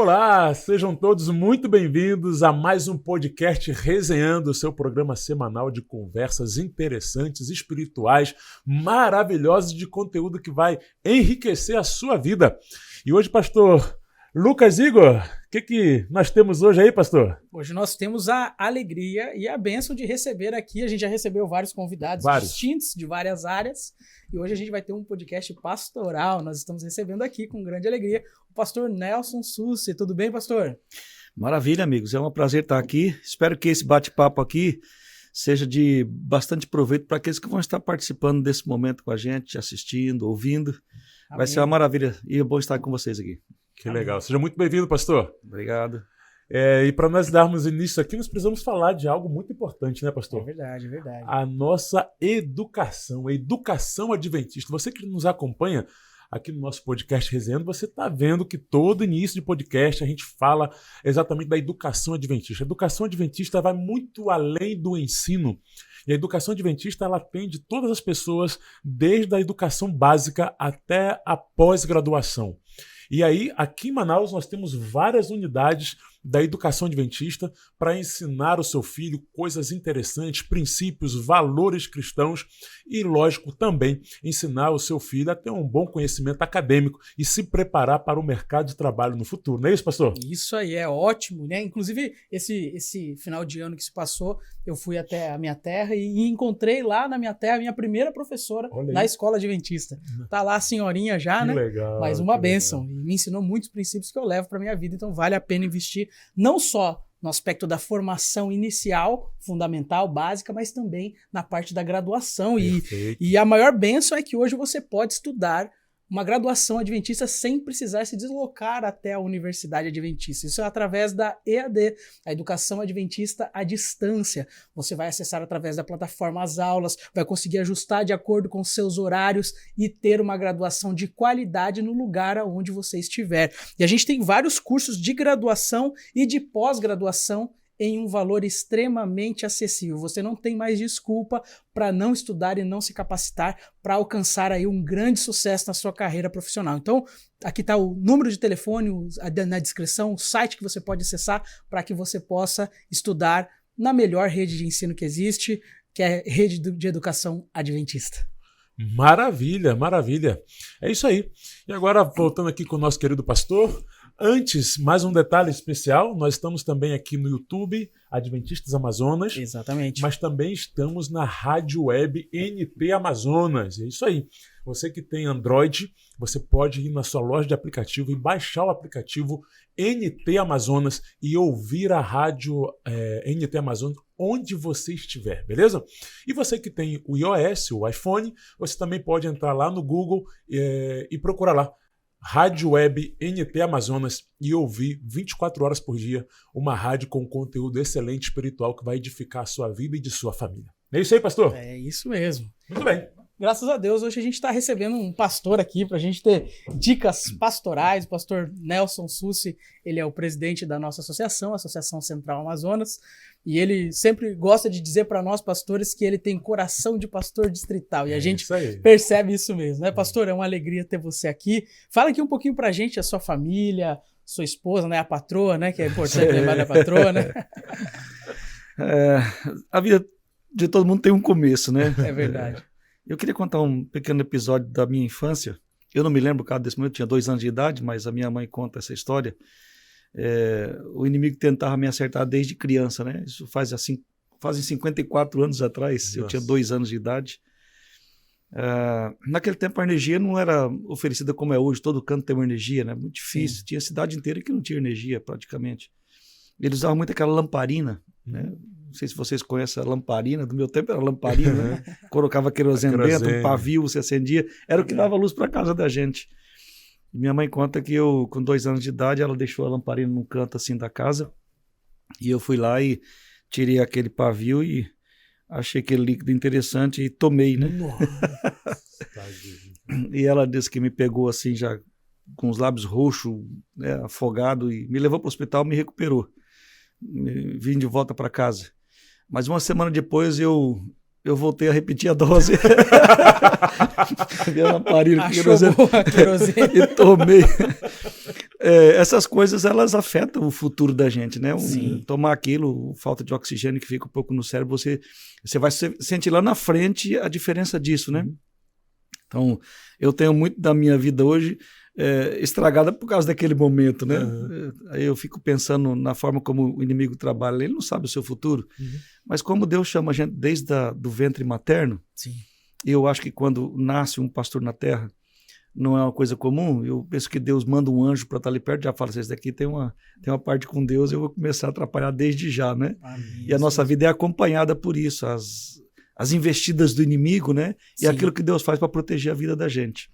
Olá, sejam todos muito bem-vindos a mais um podcast Resenhando, o seu programa semanal de conversas interessantes, espirituais, maravilhosas, de conteúdo que vai enriquecer a sua vida. E hoje, pastor Lucas Igor, o que nós temos hoje aí, pastor? Hoje nós temos a alegria e a bênção de receber aqui, a gente já recebeu vários convidados distintos de várias áreas, e hoje a gente vai ter um podcast pastoral. Nós estamos recebendo aqui com grande alegria o pastor Nelson Sussi. Tudo bem, pastor? Maravilha, amigos. É um prazer estar aqui. Espero que esse bate-papo aqui seja de bastante proveito para aqueles que vão estar participando desse momento com a gente, assistindo, ouvindo. Amém. Vai ser uma maravilha e é bom estar com vocês aqui. Que legal. Seja muito bem-vindo, pastor. Obrigado. E para nós darmos início aqui, nós precisamos falar de algo muito importante, né, pastor? É verdade, é verdade. A nossa educação, a educação adventista. Você que nos acompanha aqui no nosso podcast Resenhando, você está vendo que todo início de podcast a gente fala exatamente da educação adventista. A educação adventista vai muito além do ensino. E a educação adventista, ela atende todas as pessoas, desde a educação básica até a pós-graduação. E aí, aqui em Manaus, nós temos várias unidades da educação adventista para ensinar o seu filho coisas interessantes, princípios, valores cristãos e, lógico, também ensinar o seu filho a ter um bom conhecimento acadêmico e se preparar para o mercado de trabalho no futuro. Não é isso, pastor? Isso aí é ótimo, né? Inclusive, esse final de ano que se passou, eu fui até a minha terra e encontrei lá na minha terra a minha primeira professora na escola adventista. Tá lá a senhorinha já, né? Legal, mas uma bênção. E me ensinou muitos princípios que eu levo para minha vida, então vale a pena investir não só no aspecto da formação inicial, fundamental, básica, mas também na parte da graduação. E a maior bênção é que hoje você pode estudar uma graduação adventista sem precisar se deslocar até a Universidade Adventista. Isso é através da EAD, a Educação Adventista à Distância. Você vai acessar através da plataforma as aulas, vai conseguir ajustar de acordo com seus horários e ter uma graduação de qualidade no lugar aonde você estiver. E a gente tem vários cursos de graduação e de pós-graduação em um valor extremamente acessível. Você não tem mais desculpa para não estudar e não se capacitar para alcançar aí um grande sucesso na sua carreira profissional. Então, aqui está o número de telefone na descrição, o site que você pode acessar para que você possa estudar na melhor rede de ensino que existe, que é a Rede de Educação Adventista. Maravilha, maravilha. É isso aí. E agora, voltando aqui com o nosso querido pastor, antes, mais um detalhe especial, nós estamos também aqui no YouTube, Adventistas Amazonas. Exatamente. Mas também estamos na rádio web NT Amazonas. É isso aí. Você que tem Android, você pode ir na sua loja de aplicativo e baixar o aplicativo NT Amazonas e ouvir a rádio NT Amazonas onde você estiver, beleza? E você que tem o iOS, o iPhone, você também pode entrar lá no Google e procurar lá Rádio Web NT Amazonas e ouvir 24 horas por dia uma rádio com conteúdo excelente espiritual que vai edificar a sua vida e de sua família. É isso aí, pastor? É isso mesmo. Muito bem. Graças a Deus, hoje a gente está recebendo um pastor aqui para a gente ter dicas pastorais. O pastor Nelson Sussi, ele é o presidente da nossa associação, a Associação Central Amazonas, e ele sempre gosta de dizer para nós, pastores, que ele tem coração de pastor distrital, e a gente percebe isso mesmo, né, pastor? É uma alegria ter você aqui. Fala aqui um pouquinho para a gente, a sua família, sua esposa, né, a patroa, né, que é importante lembrar da patroa, né? A vida de todo mundo tem um começo, né? É verdade. Eu queria contar um pequeno episódio da minha infância. Eu não me lembro, cara, desse momento, eu tinha 2 anos de idade, mas a minha mãe conta essa história. O inimigo tentava me acertar desde criança, né? Isso fazem 54 anos atrás. Nossa. Eu tinha 2 anos de idade. Naquele tempo a energia não era oferecida como é hoje, todo canto tem uma energia, né? Muito difícil. Sim. Tinha cidade inteira que não tinha energia, praticamente. Eles usavam muito aquela lamparina, né? Não sei se vocês conhecem a lamparina, do meu tempo era lamparina, né? Colocava querosene dentro, um pavio, você acendia, era o que dava luz para casa da gente. E minha mãe conta que eu, com 2 anos de idade, ela deixou a lamparina num canto assim da casa, e eu fui lá e tirei aquele pavio e achei aquele líquido interessante e tomei, né? E ela disse que me pegou assim, já com os lábios roxos, né, afogado, e me levou para o hospital, me recuperou. Vim de volta para casa. Mas uma semana depois eu voltei a repetir a dose. Peguei uma lamparina com querosene e tomei. essas coisas, elas afetam o futuro da gente, né? Tomar aquilo, falta de oxigênio que fica um pouco no cérebro, você vai sentir lá na frente a diferença disso, né? Então, eu tenho muito da minha vida hoje estragada por causa daquele momento, né? Aí eu fico pensando na forma como o inimigo trabalha. Ele não sabe o seu futuro, mas como Deus chama a gente desde do ventre materno, eu acho que quando nasce um pastor na terra, não é uma coisa comum. Eu penso que Deus manda um anjo para estar ali perto, já fala assim, esse daqui tem uma parte com Deus, eu vou começar a atrapalhar desde já, né? Amém. E a nossa vida é acompanhada por isso, as investidas do inimigo, né? E aquilo que Deus faz para proteger a vida da gente.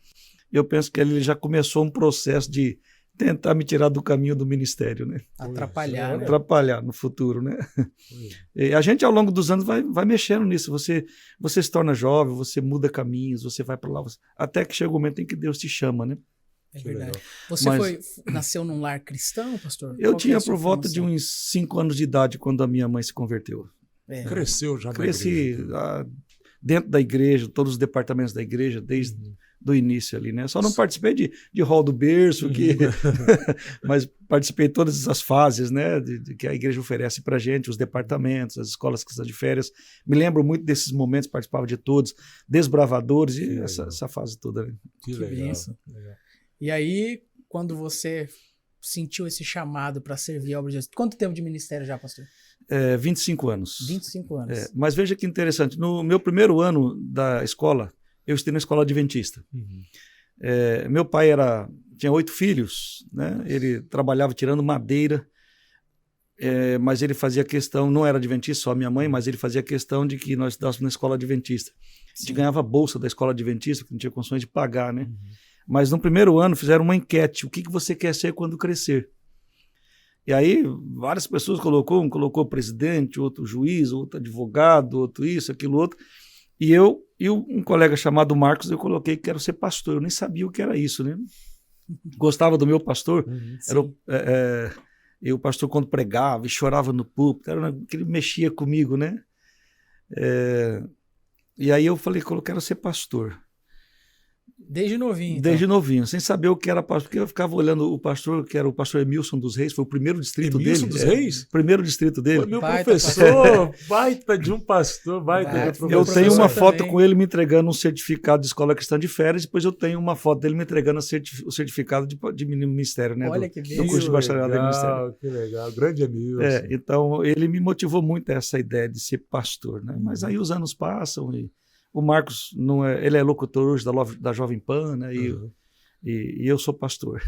Eu penso que ele já começou um processo de tentar me tirar do caminho do ministério, né? Atrapalhar, né? Atrapalhar no futuro, né? E a gente, ao longo dos anos, vai mexendo nisso. Você se torna jovem, você muda caminhos, você vai para lá, até que chega o momento em que Deus te chama, né? É verdade. Você nasceu num lar cristão, pastor? Eu tinha por volta de uns 5 anos de idade quando a minha mãe se converteu. Cresceu já na Cresci igreja. Dentro da igreja, todos os departamentos da igreja, desde do início ali, né? Só não participei de hall do berço, mas participei de todas essas fases, né? Que a igreja oferece pra gente, os departamentos, as escolas cristãs de férias. Me lembro muito desses momentos, participava de todos, desbravadores e essa fase toda. Né? Que legal. E aí, quando você sentiu esse chamado para servir a obra de Jesus, quanto tempo de ministério já, pastor? 25 anos. 25 anos. Mas veja que interessante, no meu primeiro ano da escola, eu estudei na escola adventista. Meu pai tinha 8 filhos, né? Ele trabalhava tirando madeira, mas ele fazia questão, não era adventista, só a minha mãe, mas ele fazia questão de que nós estudássemos na escola adventista. A gente ganhava bolsa da escola adventista, porque não tinha condições de pagar, né? Mas no primeiro ano fizeram uma enquete, o que você quer ser quando crescer? E aí várias pessoas um colocou presidente, outro juiz, outro advogado, outro isso, aquilo outro. E um colega chamado Marcos, eu coloquei que quero ser pastor. Eu nem sabia o que era isso, né? Gostava do meu pastor. E o pastor, quando pregava e chorava no púlpito, ele mexia comigo, né? E aí eu falei, eu quero ser pastor. Desde novinho. Desde novinho, sem saber o que era pastor, porque eu ficava olhando o pastor, que era o pastor Emilson dos Reis, foi o primeiro distrito dele. Emilson dos Reis? Primeiro distrito dele. Foi meu professor, baita de um pastor, baita de um professor. Eu tenho uma foto com ele me entregando um certificado de escola cristã de férias, depois eu tenho uma foto dele me entregando o certificado de ministério, né? Olha que do curso de bacharelado em ministério. Que legal, grande Emilson. Então ele me motivou muito a essa ideia de ser pastor, né? Mas aí os anos passam e o Marcos ele é locutor hoje da Jovem Pan, né? E eu sou pastor.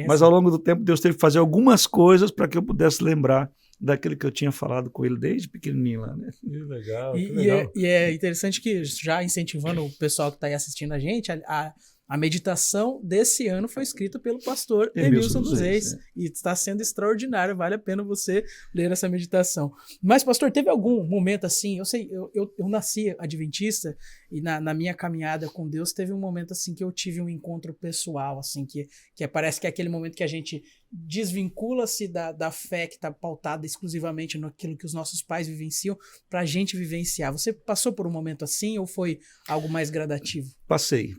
Mas ao longo do tempo Deus teve que fazer algumas coisas para que eu pudesse lembrar daquilo que eu tinha falado com ele desde pequenininho lá, né? Que legal, que legal. E é interessante que, já incentivando o pessoal que está aí assistindo a gente, a meditação desse ano foi escrita pelo pastor Emilson dos Reis. E está sendo extraordinário, vale a pena você ler essa meditação. Mas, pastor, teve algum momento assim, eu nasci adventista e na minha caminhada com Deus teve um momento assim que eu tive um encontro pessoal, assim, que parece que é aquele momento que a gente desvincula-se da fé que está pautada exclusivamente naquilo que os nossos pais vivenciam para a gente vivenciar. Você passou por um momento assim ou foi algo mais gradativo? Passei.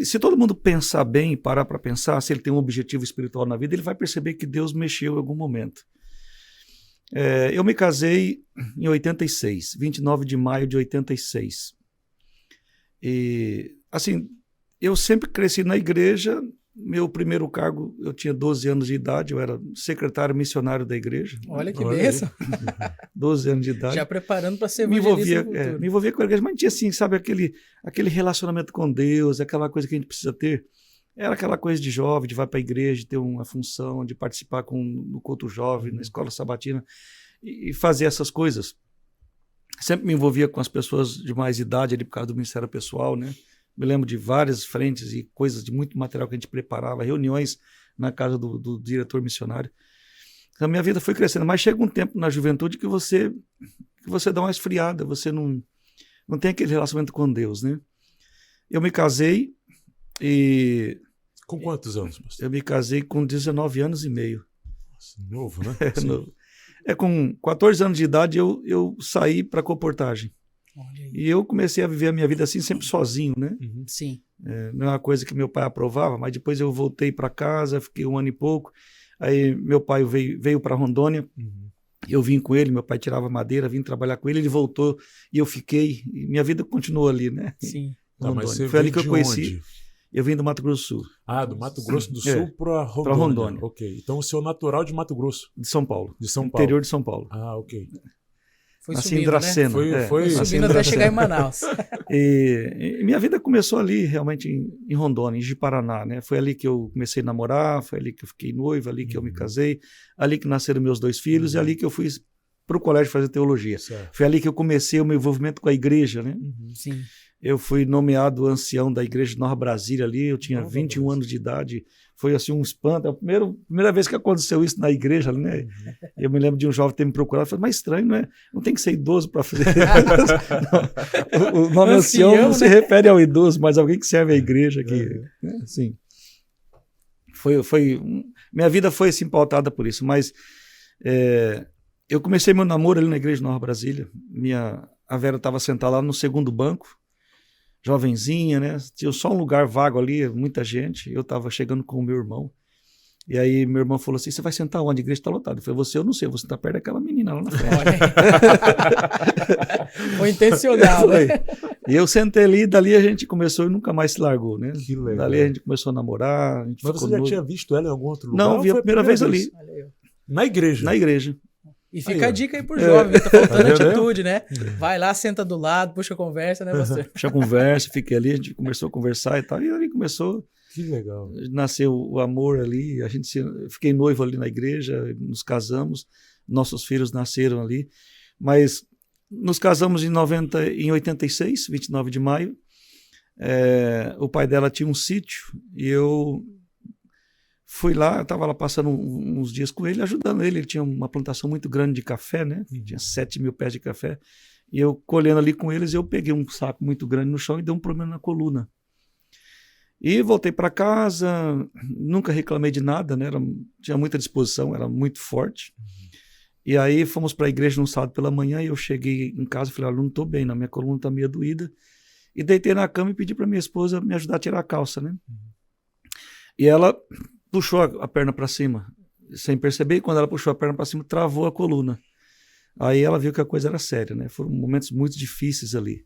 Se todo mundo pensar bem e parar para pensar, se ele tem um objetivo espiritual na vida, ele vai perceber que Deus mexeu em algum momento. Eu me casei em 86, 29 de maio de 86. E, assim, eu sempre cresci na igreja. Meu primeiro cargo, eu tinha 12 anos de idade, eu era secretário missionário da igreja. Olha que bênção. 12 anos de idade. Já preparando para ser evangelista. Me envolvia com a igreja, mas tinha assim, sabe, aquele relacionamento com Deus, aquela coisa que a gente precisa ter. Era aquela coisa de jovem, de vai para a igreja, de ter uma função, de participar no culto jovem, na escola sabatina, e fazer essas coisas. Sempre me envolvia com as pessoas de mais idade, ali por causa do ministério pessoal, né? Me lembro de várias frentes e coisas, de muito material que a gente preparava, reuniões na casa do diretor missionário. A minha vida foi crescendo, mas chega um tempo na juventude que você dá uma esfriada, você não tem aquele relacionamento com Deus, né? Eu me casei e... Com quantos anos, pastor? Eu me casei com 19 anos e meio. Nossa, novo, né? Novo. Com 14 anos de idade eu saí para comportagem. Olha aí. E eu comecei a viver a minha vida assim, sempre sozinho, né? Sim. Não é uma coisa que meu pai aprovava, mas depois eu voltei para casa, fiquei 1 ano e pouco. Aí meu pai veio para Rondônia, eu vim com ele, meu pai tirava madeira, vim trabalhar com ele, ele voltou e eu fiquei. E minha vida continuou ali, né? Sim. Tá, mas você foi ali que veio eu de conheci. onde? Eu vim do Mato Grosso do Sul, Ah, do Mato Grosso do Sul para Rondônia. Pra Rondônia. Ok. Então o seu natural de Mato Grosso, de São Paulo. de São Paulo. Interior de São Paulo. Ah, ok. Foi Nasci em subindo, né? Dracena. Foi Foi nasci subindo em até Dracena. chegar em Manaus. E minha vida começou ali, realmente, em Rondônia, em Ji-Paraná, né? Foi ali que eu comecei a namorar, foi ali que eu fiquei noivo, ali que eu me casei, ali que nasceram meus 2 filhos e ali que eu fui para o colégio fazer teologia. Certo. Foi ali que eu comecei o meu envolvimento com a igreja, né? Sim. Eu fui nomeado ancião da igreja de Nova Brasília ali, eu tinha Nova 21 Brasília. anos de idade, foi assim um espanto, é a primeira vez que aconteceu isso na igreja ali, né? Eu me lembro de um jovem ter me procurado, falei, mas estranho, não é? Não tem que ser idoso para fazer. Não, o nome ancião não se refere ao idoso, mas alguém que serve à igreja aqui, né? Assim. Minha vida foi assim pautada por isso, mas eu comecei meu namoro ali na igreja de Nova Brasília, a Vera estava sentada lá no segundo banco, jovenzinha, né? Tinha só um lugar vago ali, muita gente. Eu estava chegando com o meu irmão. E aí meu irmão falou assim, você vai sentar onde? A igreja está lotada. Eu falei, eu não sei, eu vou sentar perto daquela menina lá na frente. Foi intencional, né? E eu sentei ali, dali a gente começou e nunca mais se largou, né? Que legal. Dali a gente começou a namorar. A gente Mas ficou você já noivo. tinha visto ela em algum outro lugar? Não, ou vi a foi primeira vez ali, Olha aí, ó. Na igreja? na igreja. E fica Aí, a ó. dica aí pro jovem, tá faltando Tá vendo aí? atitude, né? Vai lá, senta do lado, puxa a conversa, né, pastor? Puxa a conversa, fiquei ali, a gente começou a conversar e tal. E ali começou, Que legal. nasceu o amor ali. Fiquei noivo ali na igreja, nos casamos, nossos filhos nasceram ali. Mas nos casamos em 86, 29 de maio. O pai dela tinha um sítio e eu fui lá, estava lá passando uns dias com ele, ajudando ele. Ele tinha uma plantação muito grande de café, né? Tinha 7.000 pés de café. E eu colhendo ali com eles, eu peguei um saco muito grande no chão e deu um problema na coluna. E voltei para casa, nunca reclamei de nada, né? Tinha muita disposição, era muito forte. E aí fomos para a igreja no sábado pela manhã e eu cheguei em casa e falei, olha, não estou bem, minha coluna está meio doída. E deitei na cama e pedi para minha esposa me ajudar a tirar a calça, né? E ela puxou a perna para cima, sem perceber, e quando ela puxou a perna para cima, travou a coluna. Aí ela viu que a coisa era séria, né? Foram momentos muito difíceis ali.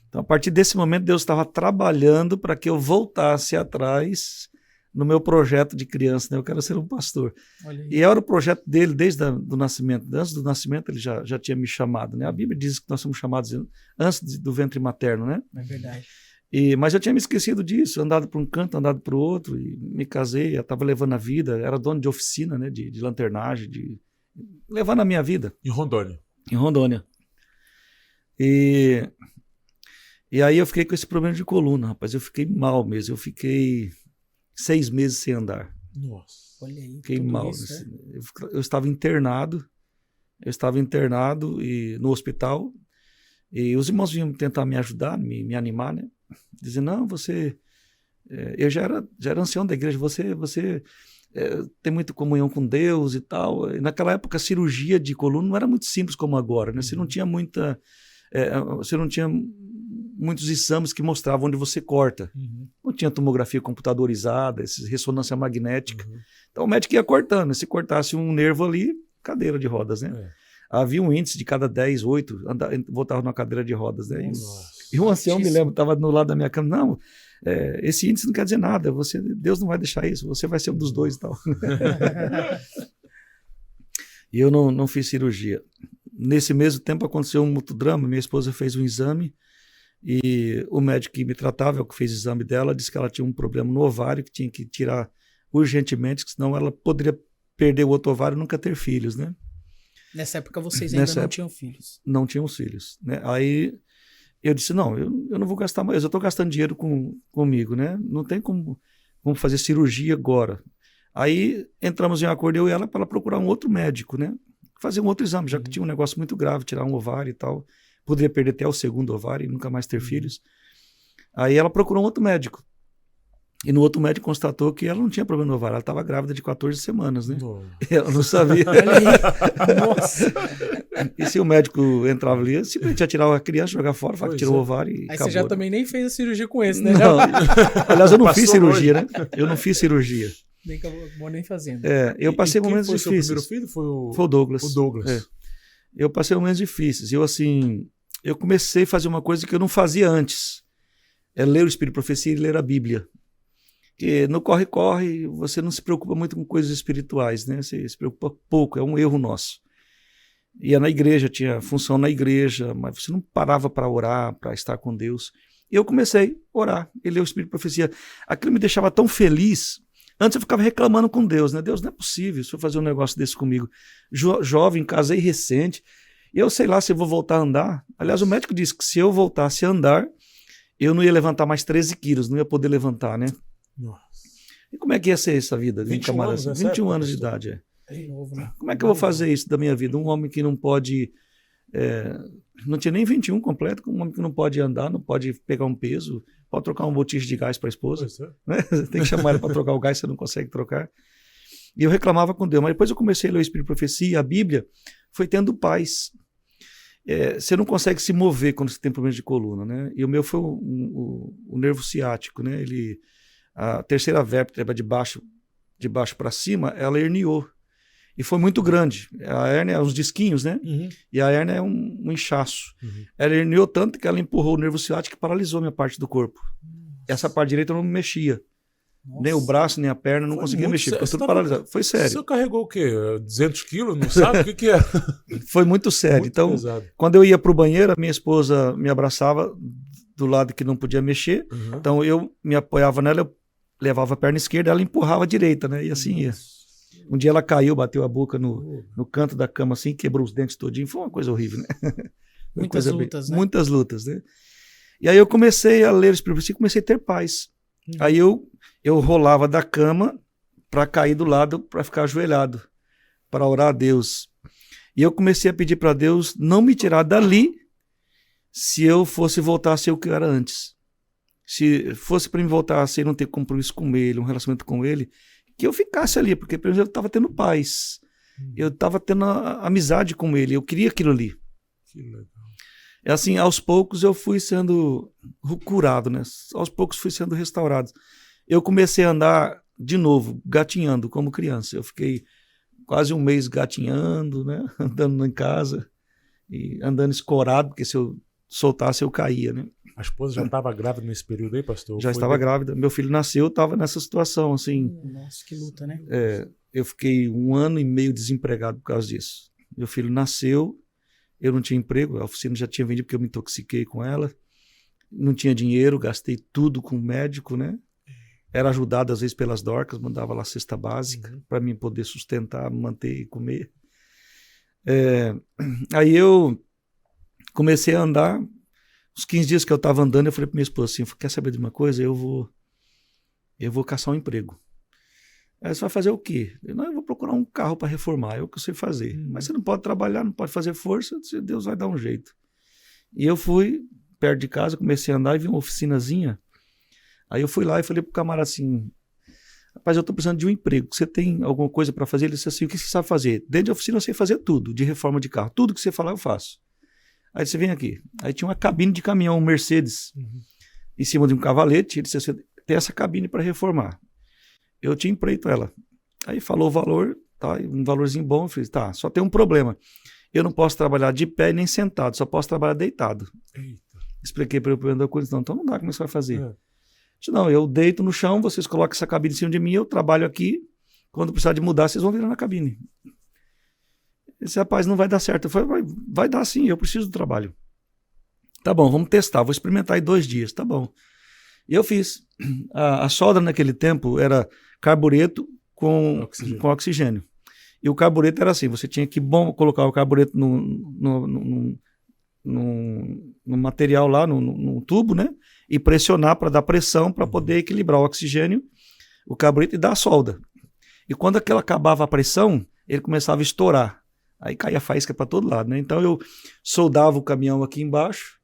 Então, a partir desse momento, Deus estava trabalhando para que eu voltasse atrás no meu projeto de criança, né? Eu quero ser um pastor. Olha aí. E era o projeto dele desde o nascimento. Antes do nascimento, ele já tinha me chamado, né? A Bíblia diz que nós somos chamados antes do ventre materno, né? É verdade. Mas eu tinha me esquecido disso, andado para um canto, andado para o outro, e me casei, eu estava levando a vida, era dono de oficina, né, de lanternagem, levando a minha vida. Em Rondônia. Em Rondônia. E aí eu fiquei com esse problema de coluna, rapaz, eu fiquei mal mesmo, eu fiquei 6 meses sem andar. Nossa. Olha aí. Fiquei tudo mal. isso, né? Eu estava internado e no hospital, e os irmãos vinham tentar me ajudar, me animar, né? Dizendo, não, você... eu já era ancião da igreja, você tem muita comunhão com Deus e tal. E naquela época, a cirurgia de coluna não era muito simples como agora, né? Você não tinha muitos exames que mostravam onde você corta. Não tinha tomografia computadorizada, ressonância magnética. Então o médico ia cortando. Se cortasse um nervo ali, cadeira de rodas, né? Havia um índice de cada 10, 8 voltavam numa cadeira de rodas, né? E um ancião, me lembro, estava no lado da minha cama, não, esse índice não quer dizer nada, Deus não vai deixar isso, você vai ser um dos dois e tal. E eu não fiz cirurgia. Nesse mesmo tempo aconteceu um outro drama, minha esposa fez um exame e o médico que me tratava, que fez o exame dela, disse que ela tinha um problema no ovário, que tinha que tirar urgentemente, senão ela poderia perder o outro ovário e nunca ter filhos, né? Nessa época vocês ainda não tinham filhos. Não tínhamos filhos, né? Aí eu disse, não, eu não vou gastar mais, eu estou gastando dinheiro comigo, né? Não tem como fazer cirurgia agora. Aí entramos em acordo, eu e ela, para procurar um outro médico, né? Fazer um outro exame, já que tinha um negócio muito grave, tirar um ovário e tal. Poderia perder até o segundo ovário e nunca mais ter filhos. Aí ela procurou um outro médico. E no outro médico constatou que ela não tinha problema no ovário, ela estava grávida de 14 semanas, né? Nossa. Ela não sabia. Olha aí. Nossa. E se o médico entrava ali, simplesmente ia tirar a criança, jogar fora, falar que Pois tirou é. o ovário e Aí acabou. você já também nem fez a cirurgia com esse, né? Não. Aliás, eu não Passou fiz cirurgia, né? Eu não fiz cirurgia. Nem acabou nem fazendo. Eu passei quem momentos foi seu difíceis. primeiro filho? Foi o Douglas. O Douglas. É. Eu passei momentos difíceis. Eu comecei a fazer uma coisa que eu não fazia antes. É ler o Espírito de Profecia e ler a Bíblia. Porque no corre-corre você não se preocupa muito com coisas espirituais, né? Você se preocupa pouco, é um erro nosso. Ia na igreja, tinha função na igreja, mas você não parava para orar, para estar com Deus. E eu comecei a orar e ler o Espírito de Profecia. Aquilo me deixava tão feliz. Antes eu ficava reclamando com Deus, né? Deus, não é possível o senhor fazer um negócio desse comigo. Jovem, casei recente, eu sei lá se eu vou voltar a andar. Aliás, o médico disse que se eu voltasse a andar, eu não ia levantar mais 13 quilos, não ia poder levantar, né? Nossa. E como é que ia ser essa vida? 21 anos nessa 21 época, anos de pastor? idade, É de novo, né? Como é que eu vou fazer isso da minha vida? Um homem que não pode... não tinha nem 21 completo, um homem que não pode andar, não pode pegar um peso, pode trocar um botija de gás para a esposa, Pois é. né? Tem que chamar ela para trocar o gás, você não consegue trocar. E eu reclamava com Deus, mas depois eu comecei a ler o Espírito de Profecia, a Bíblia, foi tendo paz. Você não consegue se mover quando você tem problema de coluna, né? E o meu foi o nervo ciático, né? A terceira vértebra de baixo para cima, ela herniou. E foi muito grande. A hérnia é os disquinhos, né? Uhum. E a hérnia é um inchaço. Uhum. Ela herniou tanto que ela empurrou o nervo ciático e paralisou minha parte do corpo. Essa parte direita eu não me mexia. Nossa. Nem o braço, nem a perna, não Foi conseguia muito mexer. sério. Ficou tudo Você tava- paralisado. Foi O sério. senhor carregou o quê? 200 quilos? Não sabe o que que é? Foi muito sério. Muito Então, pesado. quando eu ia para o banheiro, a minha esposa me abraçava do lado que não podia mexer. Uhum. Então, eu me apoiava nela, eu levava a perna esquerda, ela empurrava a direita, né? E assim ia. Um dia ela caiu, bateu a boca no canto da cama, assim, quebrou os dentes todinho. Foi uma coisa horrível, né? Foi Muitas coisa lutas, né? Muitas lutas, né? E aí eu comecei a ler o Espírito Profecia e comecei a ter paz. Aí eu rolava da cama para cair do lado, para ficar ajoelhado, para orar a Deus. E eu comecei a pedir para Deus não me tirar dali se eu fosse voltar a ser o que eu era antes. Se fosse para me voltar a ser, não ter compromisso com Ele, um relacionamento com Ele, que eu ficasse ali, porque pelo menos eu estava tendo paz. Eu estava tendo amizade com Ele, eu queria aquilo ali. Que legal. É assim, aos poucos eu fui sendo curado, né? Aos poucos fui sendo restaurado. Eu comecei a andar de novo, gatinhando como criança. Eu fiquei quase um mês gatinhando, né? Andando em casa e andando escorado, porque se eu soltasse eu caía, né? A esposa já estava grávida nesse período aí, pastor? Já Foi estava grávida. Meu filho nasceu, eu estava nessa situação, assim. Nossa, que luta, né? Eu fiquei 1 ano e meio desempregado por causa disso. Meu filho nasceu, eu não tinha emprego, a oficina já tinha vendido porque eu me intoxiquei com ela. Não tinha dinheiro, gastei tudo com o médico, né? Era ajudado às vezes pelas Dorcas, mandava lá cesta básica para mim poder sustentar, manter e comer. Aí eu comecei a andar. Os 15 dias que eu estava andando, eu falei para minha esposa assim, quer saber de uma coisa? Eu vou caçar um emprego. Aí você vai fazer o quê? Eu vou procurar um carro para reformar, é o que eu sei fazer. Mas você não pode trabalhar, não pode fazer força, Deus vai dar um jeito. E eu fui perto de casa, comecei a andar e vi uma oficinazinha. Aí eu fui lá e falei pro camarada assim, rapaz, eu tô precisando de um emprego, você tem alguma coisa para fazer? Ele disse assim, o que você sabe fazer? Dentro da oficina eu sei fazer tudo, de reforma de carro, tudo que você falar eu faço. Aí você vem aqui. Aí tinha uma cabine de caminhão, um Mercedes, em cima de um cavalete. Ele disse assim, tem essa cabine para reformar. Eu tinha empreito ela. Aí falou o valor, tá, um valorzinho bom. Eu falei, tá, só tem um problema. Eu não posso trabalhar de pé nem sentado, só posso trabalhar deitado. Eita. Expliquei para ele o problema da coisa. Então não dá, como você vai fazer? É. Disse, não, eu deito no chão, vocês colocam essa cabine em cima de mim, eu trabalho aqui. Quando precisar de mudar, vocês vão virar na cabine. Esse rapaz não vai dar certo. Eu falei, vai dar sim, eu preciso do trabalho. Tá bom, vamos testar, vou experimentar em 2 dias, tá bom. E eu fiz. A solda naquele tempo era carbureto com oxigênio. E o carbureto era assim, você tinha que colocar o carbureto no material lá, no tubo, né? E pressionar para dar pressão, para poder equilibrar o oxigênio, o carbureto e dar a solda. E quando aquela acabava a pressão, ele começava a estourar. Aí caía faísca para todo lado, né? Então eu soldava o caminhão aqui embaixo,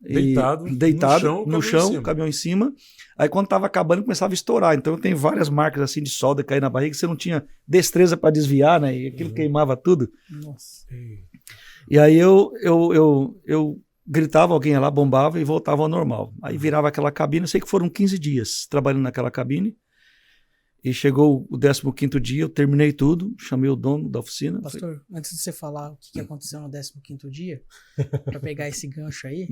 Deitado no chão, caminhão em cima. Aí quando tava acabando, começava a estourar. Então tem várias marcas assim de solda cair na barriga, que você não tinha destreza para desviar, né? E aquilo queimava tudo. Nossa. E aí eu gritava, alguém ia lá, bombava e voltava ao normal. Aí virava aquela cabine, eu sei que foram 15 dias trabalhando naquela cabine. E chegou o 15º dia, eu terminei tudo, chamei o dono da oficina. Pastor, antes de você falar o que aconteceu no 15º dia, para pegar esse gancho aí,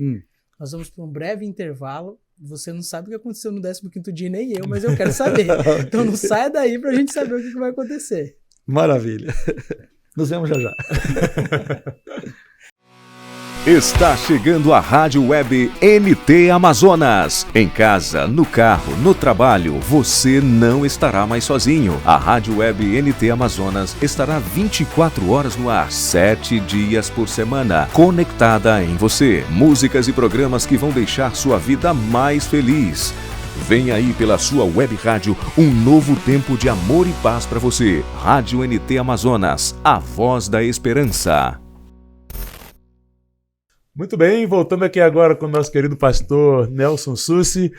nós vamos para um breve intervalo. Você não sabe o que aconteceu no 15º dia, nem eu, mas eu quero saber. Então não saia daí para a gente saber o que vai acontecer. Maravilha. Nos vemos já já. Está chegando a Rádio Web NT Amazonas. Em casa, no carro, no trabalho, você não estará mais sozinho. A Rádio Web NT Amazonas estará 24 horas no ar, 7 dias por semana, conectada em você. Músicas e programas que vão deixar sua vida mais feliz. Vem aí pela sua web rádio um novo tempo de amor e paz para você. Rádio NT Amazonas, a voz da esperança. Muito bem, voltando aqui agora com o nosso querido pastor Nelson Sussi,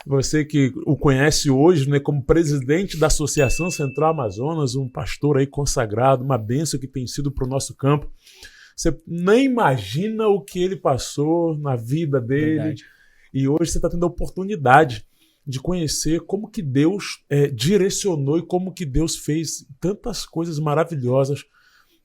você que o conhece hoje, né, como presidente da Associação Central Amazonas, um pastor aí consagrado, uma bênção que tem sido para o nosso campo. Você nem imagina o que ele passou na vida dele. Verdade. E hoje você está tendo a oportunidade de conhecer como que Deus direcionou e como que Deus fez tantas coisas maravilhosas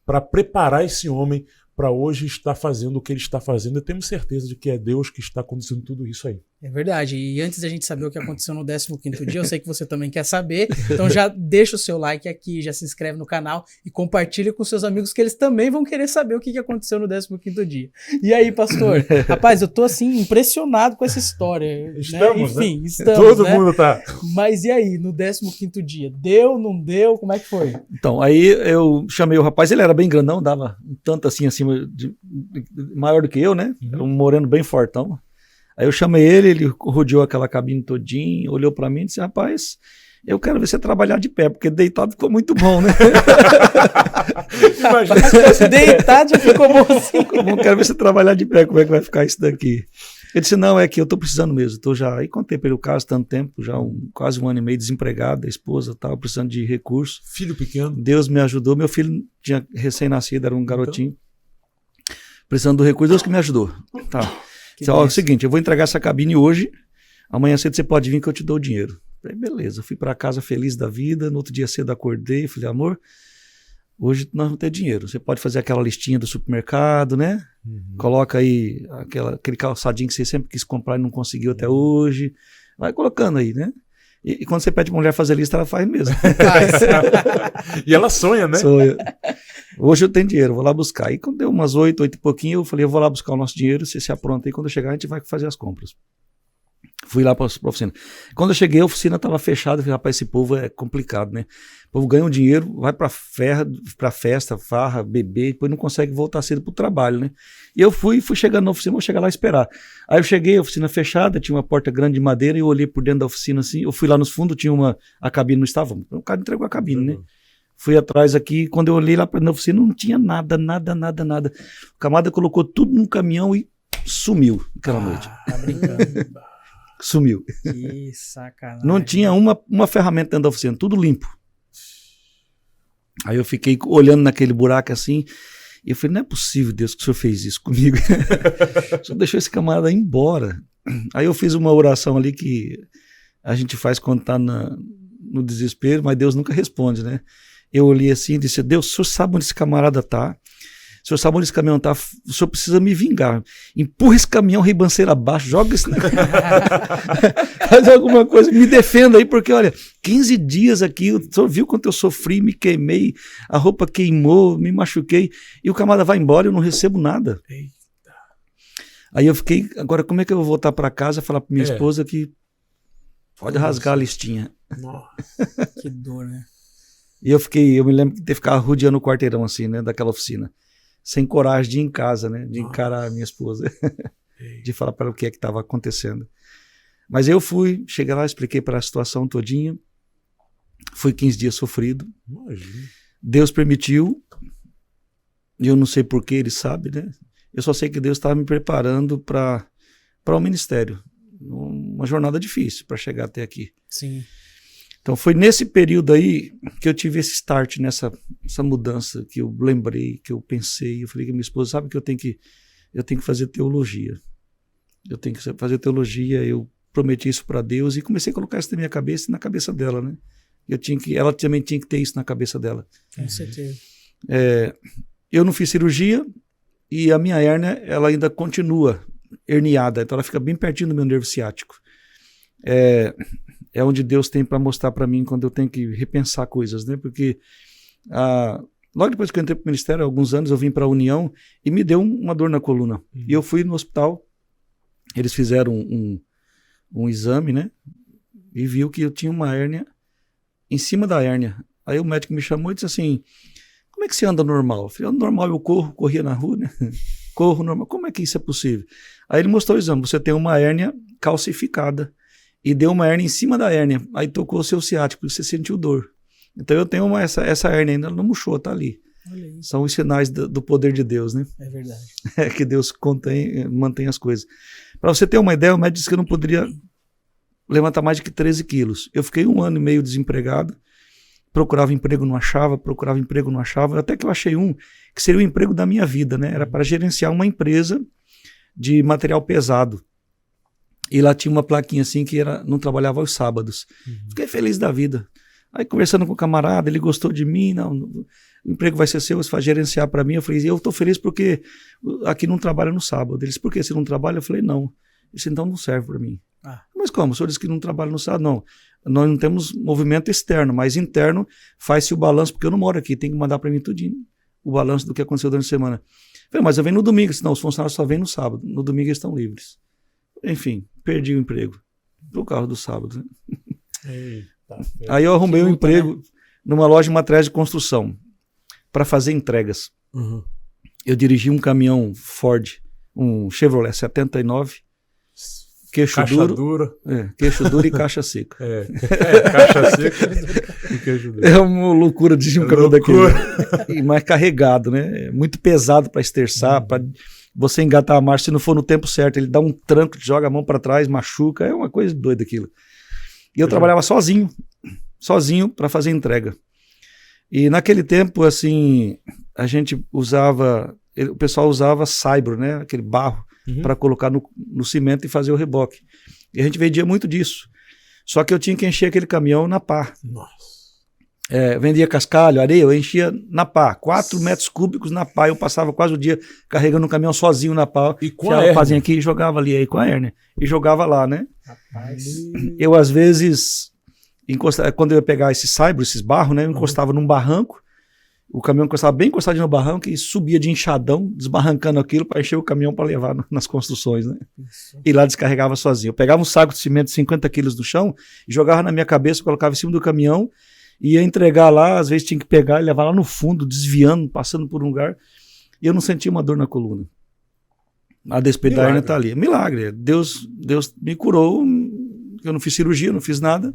para preparar esse homem para hoje estar fazendo o que ele está fazendo. Eu tenho certeza de que é Deus que está conduzindo tudo isso aí. É verdade. E antes da gente saber o que aconteceu no 15º dia, eu sei que você também quer saber. Então já deixa o seu like aqui, já se inscreve no canal e compartilha com seus amigos que eles também vão querer saber o que aconteceu no 15º dia. E aí, pastor? Rapaz, eu tô assim impressionado com essa história. Estamos, né? Enfim, né? estamos, Todo né? mundo tá. Mas e aí, no 15º dia? Deu, não deu? Como é que foi? Então, aí eu chamei o rapaz, ele era bem grandão, dava um tanto assim acima, maior do que eu, né? Era um moreno bem fortão. Aí eu chamei ele rodeou aquela cabine todinha, olhou pra mim e disse, rapaz, eu quero ver você trabalhar de pé, porque deitado ficou muito bom, né? Imagina. Deitado já ficou bom assim. Não quero ver você trabalhar de pé, como é que vai ficar isso daqui? Ele disse, não, é que eu tô precisando mesmo, tô já, aí contei pra ele o caso, tanto tempo, já quase um ano e meio desempregado, a esposa tava precisando de recurso. Filho pequeno. Deus me ajudou, meu filho tinha recém-nascido, era um garotinho, precisando do recurso, Deus que me ajudou. Tá. Disse, ó, é o seguinte, eu vou entregar essa cabine hoje, amanhã cedo você pode vir que eu te dou o dinheiro. Falei, beleza, eu fui para casa feliz da vida, no outro dia cedo acordei, falei, amor, hoje nós vamos ter dinheiro, você pode fazer aquela listinha do supermercado, né? Coloca aí aquele calçadinho que você sempre quis comprar e não conseguiu até hoje, vai colocando aí, né? E quando você pede pra mulher fazer lista, ela faz mesmo. E ela sonha, né? Sonha. Hoje eu tenho dinheiro, vou lá buscar. Aí quando deu umas 8 e pouquinho, eu falei, eu vou lá buscar o nosso dinheiro, você se apronta aí, quando eu chegar a gente vai fazer as compras. Fui lá para a oficina. Quando eu cheguei, a oficina estava fechada, eu falei, rapaz, esse povo é complicado, né? O povo ganha um dinheiro, vai para festa, farra, beber, depois não consegue voltar cedo para o trabalho, né? E eu fui chegando na oficina, vou chegar lá e esperar. Aí eu cheguei, a oficina fechada, tinha uma porta grande de madeira, e eu olhei por dentro da oficina assim, eu fui lá nos fundos, tinha a cabine não estava, o cara entregou a cabine, né? Fui atrás aqui, quando eu olhei lá na oficina, não tinha nada. O camarada colocou tudo num caminhão e sumiu aquela noite. Tá brincando. Sumiu. Que sacanagem. Não tinha uma ferramenta dentro da oficina, tudo limpo. Aí eu fiquei olhando naquele buraco assim, e eu falei, não é possível, Deus, que o senhor fez isso comigo. O senhor deixou esse camarada ir embora. Aí eu fiz uma oração ali que a gente faz quando tá no desespero, mas Deus nunca responde, né? Eu olhei assim e disse, Deus, o senhor sabe onde esse camarada tá? O senhor sabe onde esse caminhão tá? O senhor precisa me vingar. Empurra esse caminhão ribanceira abaixo, joga esse negócio. Faz alguma coisa, me defenda aí, porque olha, 15 dias aqui, o senhor viu quanto eu sofri, me queimei, a roupa queimou, me machuquei, e o camarada vai embora e eu não recebo nada. Eita. Aí eu fiquei, agora como é que eu vou voltar para casa e falar para minha esposa que pode rasgar a listinha? Nossa. Que dor, né? E eu me lembro de ter ficado rodeando o quarteirão assim, né, daquela oficina, sem coragem de ir em casa, né, de encarar a minha esposa, de falar para ela o que é que estava acontecendo. Mas eu fui, cheguei lá, expliquei para a situação todinha, foi 15 dias sofrido. Imagina. Deus permitiu, e eu não sei porquê, ele sabe, né, eu só sei que Deus estava me preparando para para o ministério. Uma jornada difícil para chegar até aqui. Sim. Então foi nesse período aí que eu tive esse start essa mudança, que eu lembrei, que eu pensei, eu falei com minha esposa, sabe que eu tenho que fazer teologia. Eu tenho que fazer teologia, eu prometi isso para Deus e comecei a colocar isso na minha cabeça e na cabeça dela, né? Ela também tinha que ter isso na cabeça dela. Com certeza. Eu não fiz cirurgia e a minha hérnia, ela ainda continua herniada, então ela fica bem pertinho do meu nervo ciático. É onde Deus tem para mostrar para mim quando eu tenho que repensar coisas, né? Porque logo depois que eu entrei para o ministério, há alguns anos, eu vim para a União e me deu uma dor na coluna. E eu fui no hospital, eles fizeram um exame, né? E viu que eu tinha uma hérnia em cima da hérnia. Aí o médico me chamou e disse assim, como é que você anda normal? Eu falei, normal, eu corria na rua, né? Corro normal. Como é que isso é possível? Aí ele mostrou o exame, você tem uma hérnia calcificada e deu uma hérnia em cima da hérnia. Aí tocou o seu ciático e você sentiu dor. Então eu tenho essa hérnia ainda, ela não murchou, tá ali. São os sinais do poder de Deus, né? É verdade. Que Deus mantém as coisas. Para você ter uma ideia, o médico disse que eu não poderia levantar mais de que 13 quilos. Eu fiquei 1 ano e meio desempregado, procurava emprego, não achava, até que eu achei que seria o emprego da minha vida, né? Era para gerenciar uma empresa de material pesado. E lá tinha uma plaquinha assim que não trabalhava aos sábados. Fiquei feliz da vida. Aí conversando com o camarada, ele gostou de mim, não, o emprego vai ser seu, você vai gerenciar para mim. Eu falei, eu estou feliz porque aqui não trabalha no sábado. Ele disse, por que você não trabalha? Eu falei, não. Ele disse, então não serve para mim. Mas como? O senhor disse que não trabalha no sábado? Não, nós não temos movimento externo, mas interno faz-se o balanço, porque eu não moro aqui, tem que mandar para mim tudinho, o balanço do que aconteceu durante a semana. Eu falei, mas eu venho no domingo. Não, os funcionários só vêm no sábado, no domingo eles estão livres. Enfim, perdi o emprego pro carro do sábado. Né? Eita, aí eu arrumei um luta, emprego, né? Numa loja de materiais de construção para fazer entregas. Eu dirigi um caminhão Ford, um Chevrolet 79, queixo duro e caixa seca. Caixa seca e queijo duro. É uma loucura dirigir um caminhão daquele. E mais carregado, né? É muito pesado para esterçar, para você engatar a marcha, se não for no tempo certo, ele dá um tranco, joga a mão para trás, machuca, é uma coisa doida aquilo. E eu trabalhava sozinho para fazer entrega. E naquele tempo, assim, o pessoal usava saibro, né? Aquele barro, para colocar no cimento e fazer o reboque. E a gente vendia muito disso. Só que eu tinha que encher aquele caminhão na pá. Nossa. Vendia cascalho, areia, eu enchia na pá. 4 metros cúbicos na pá. Eu passava quase o dia carregando um caminhão sozinho na pá. E com a hérnia? Aqui e jogava ali aí com a hérnia. E jogava lá, né? Rapaz. Eu, às vezes, quando eu ia pegar esses saibros, esses barros, né? Eu encostava num barranco. O caminhão estava bem encostadinho no barranco e subia de enxadão, desbarrancando aquilo para encher o caminhão para levar nas construções, né? E lá descarregava sozinho. Eu pegava um saco de cimento de 50 quilos no chão, jogava na minha cabeça, colocava em cima do caminhão, ia entregar lá, às vezes tinha que pegar e levar lá no fundo, desviando, passando por um lugar, e eu não sentia uma dor na coluna. A despeito da hérnia está ali. Milagre. Deus me curou, eu não fiz cirurgia, não fiz nada,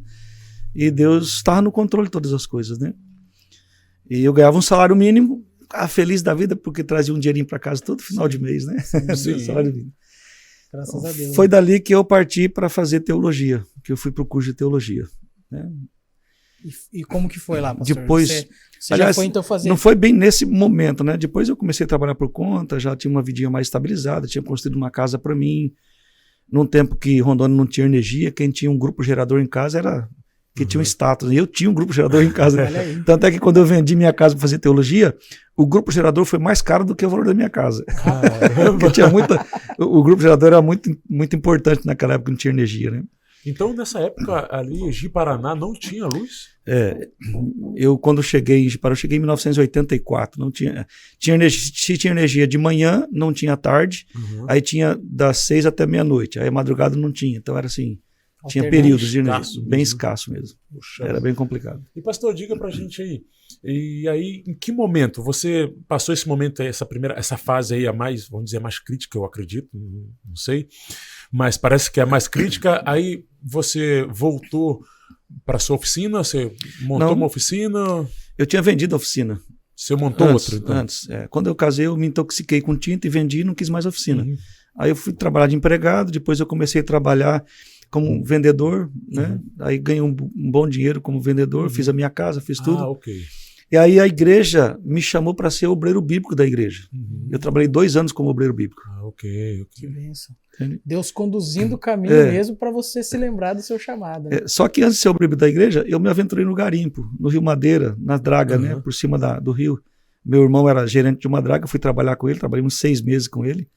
e Deus estava no controle de todas as coisas, né? E eu ganhava um salário mínimo, feliz da vida, porque trazia um dinheirinho para casa todo final de mês, né? Sim. Salário mínimo. Graças a Deus. Foi dali que eu parti para fazer teologia, que eu fui para o curso de teologia. Né? E como que foi lá, pastor? Depois, você aliás, já foi então fazer... Não foi bem nesse momento, né? Depois eu comecei a trabalhar por conta, já tinha uma vidinha mais estabilizada, tinha construído uma casa para mim. Num tempo que Rondônia não tinha energia, quem tinha um grupo gerador em casa era... que tinha um status. Eu tinha um grupo gerador em casa. Tanto é que quando eu vendi minha casa para fazer teologia, o grupo gerador foi mais caro do que o valor da minha casa. Porque tinha o grupo gerador era muito, muito importante naquela época, não tinha energia, né? Então, nessa época, ali em Ji-Paraná, não tinha luz? Eu, quando cheguei em Ji-Paraná, eu cheguei em 1984. Não tinha energia, se tinha energia de manhã, não tinha tarde. Aí tinha das 6 até meia-noite. Aí a madrugada não tinha. Então era assim... Tinha períodos de energia, bem escasso mesmo. Puxa. Era bem complicado. E pastor, diga pra gente aí, e aí, em que momento você passou esse momento aí, essa fase aí, vamos dizer, mais crítica, eu acredito, não sei, mas parece que é a mais crítica, aí você voltou para sua oficina, você montou uma oficina? Eu tinha vendido a oficina. Você montou outra, então? Antes. Quando eu casei, eu me intoxiquei com tinta e vendi e não quis mais oficina. Aí eu fui trabalhar de empregado, depois eu comecei a trabalhar como vendedor, né? Aí ganhei um bom dinheiro como vendedor, fiz a minha casa, fiz tudo. Ok. E aí a igreja me chamou para ser obreiro bíblico da igreja. Eu trabalhei 2 anos como obreiro bíblico. Ok. Que bênção. Entende? Deus conduzindo o caminho mesmo para você se lembrar do seu chamado. Né? Só que antes de ser obreiro bíblico da igreja, eu me aventurei no garimpo, no Rio Madeira, na draga, né? Por cima do rio. Meu irmão era gerente de uma draga, fui trabalhar com ele, trabalhei uns 6 meses com ele.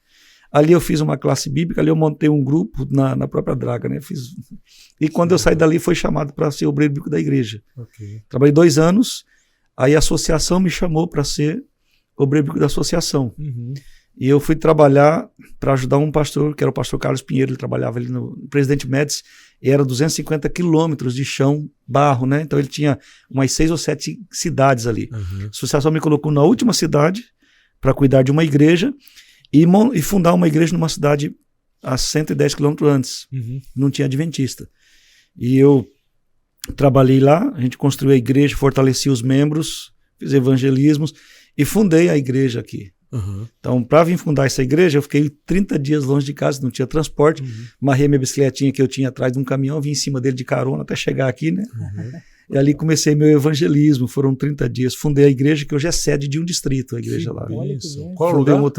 Ali eu fiz uma classe bíblica, ali eu montei um grupo na própria draga, né? E quando eu saí dali, foi chamado para ser obreiro bíblico da igreja. Ok. Trabalhei 2 anos, aí a associação me chamou para ser obreiro bíblico da associação. E eu fui trabalhar para ajudar um pastor, que era o pastor Carlos Pinheiro, ele trabalhava ali no Presidente Médici, e era 250 quilômetros de chão, barro, né? Então ele tinha umas 6 ou 7 cidades ali. A associação me colocou na última cidade para cuidar de uma igreja e fundar uma igreja numa cidade a 110 quilômetros antes. Não tinha adventista. E eu trabalhei lá, a gente construiu a igreja, fortaleci os membros, fiz evangelismos e fundei a igreja aqui. Então, para vir fundar essa igreja, eu fiquei 30 dias longe de casa, não tinha transporte, marrei minha bicicletinha que eu tinha atrás de um caminhão, vim em cima dele de carona até chegar aqui, né? E ali comecei meu evangelismo, foram 30 dias, fundei a igreja, que hoje é sede de um distrito, a igreja lá. Qual Fundei lugar?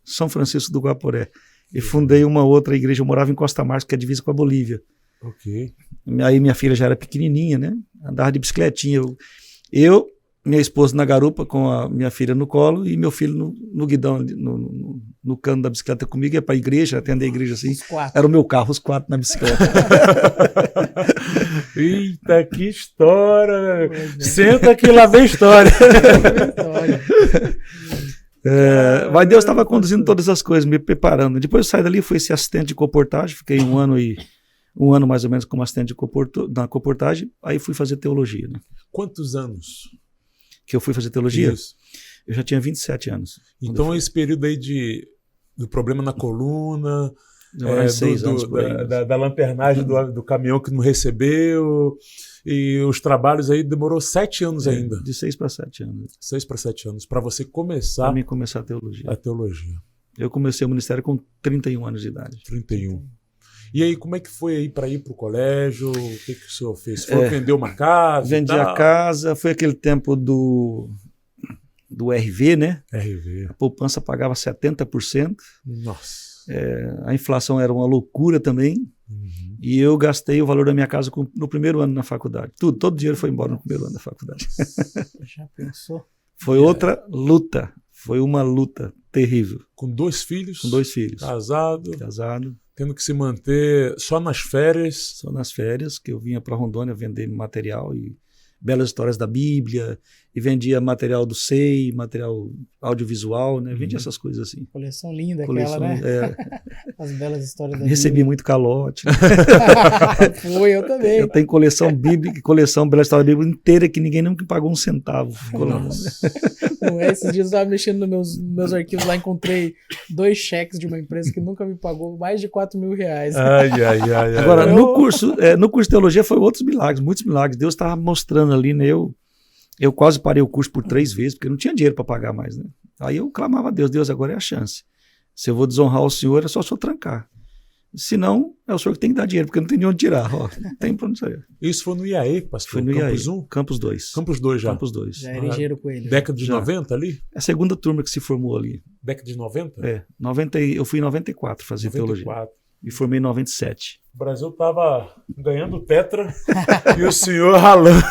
São Francisco do Guaporé. E fundei uma outra igreja, eu morava em Costa Marques, que é divisa com a Bolívia. Ok. Aí minha filha já era pequenininha, né? Andava de bicicletinha. Eu, minha esposa na garupa com a minha filha no colo e meu filho no guidão, no cano da bicicleta comigo, ia para a igreja, atender a igreja assim. Era o meu carro, os 4 na bicicleta. Eita, que história! Senta que lá vem história. Mas Deus estava conduzindo todas as coisas, me preparando. Depois eu saí dali, fui ser assistente de comportagem, fiquei um ano mais ou menos como assistente na comportagem, aí fui fazer teologia. Né? Quantos anos? Que eu fui fazer teologia? Isso. Eu já tinha 27 anos. Então esse período aí do problema na coluna, 6 anos por aí. Da lanternagem do caminhão que não recebeu, e os trabalhos aí demorou 7 anos ainda. De 6 para 7 anos. 6 para 7 anos, para você começar Para mim começar a teologia. Eu comecei o ministério com 31 anos de idade. 31. E aí, como é que foi aí para ir para o colégio? O que o senhor fez? Foi vender uma casa? Vendi a casa, foi aquele tempo do RV, né? RV. A poupança pagava 70%. Nossa. A inflação era uma loucura também. E eu gastei o valor da minha casa no primeiro ano na faculdade. Todo o dinheiro foi embora no primeiro ano da faculdade. Já pensou? Foi outra luta. Foi uma luta terrível. Com 2 filhos? Com 2 filhos. Casado. Tendo que se manter só nas férias. Só nas férias, que eu vinha para Rondônia vender material e belas histórias da Bíblia, e vendia material do SEI, material audiovisual, né? Vendia essas coisas assim. Coleção linda aquela, né? As belas histórias da Bíblia. Recebi muito calote. Né? Foi, eu também. Eu tenho coleção bíblica, coleção Bela História da Bíblia inteira que ninguém nunca pagou um centavo. Ficou lá. Esses dias eu estava mexendo nos meus arquivos lá, encontrei 2 cheques de uma empresa que nunca me pagou mais de R$4.000. Ai. Agora, no curso de teologia foi outros milagres, muitos milagres. Deus estava mostrando ali, né? Eu quase parei o curso por 3 vezes, porque não tinha dinheiro para pagar mais, né? Aí eu clamava a Deus, Deus, agora é a chance. Se eu vou desonrar o Senhor, é só o Senhor trancar. Se não, é o Senhor que tem que dar dinheiro, porque não tem de onde tirar. Ó, não tem para onde sair. Isso foi no IAE, pastor? Foi no Campus IAE. 1? Campus 2. Campus 2 já? Campus 2. Já era engenheiro com ele. Década de 90 ali? É a segunda turma que se formou ali. Década de 90? Eu fui em 94 fazer 94. teologia. Me formei em 97. O Brasil estava ganhando tetra e o senhor ralando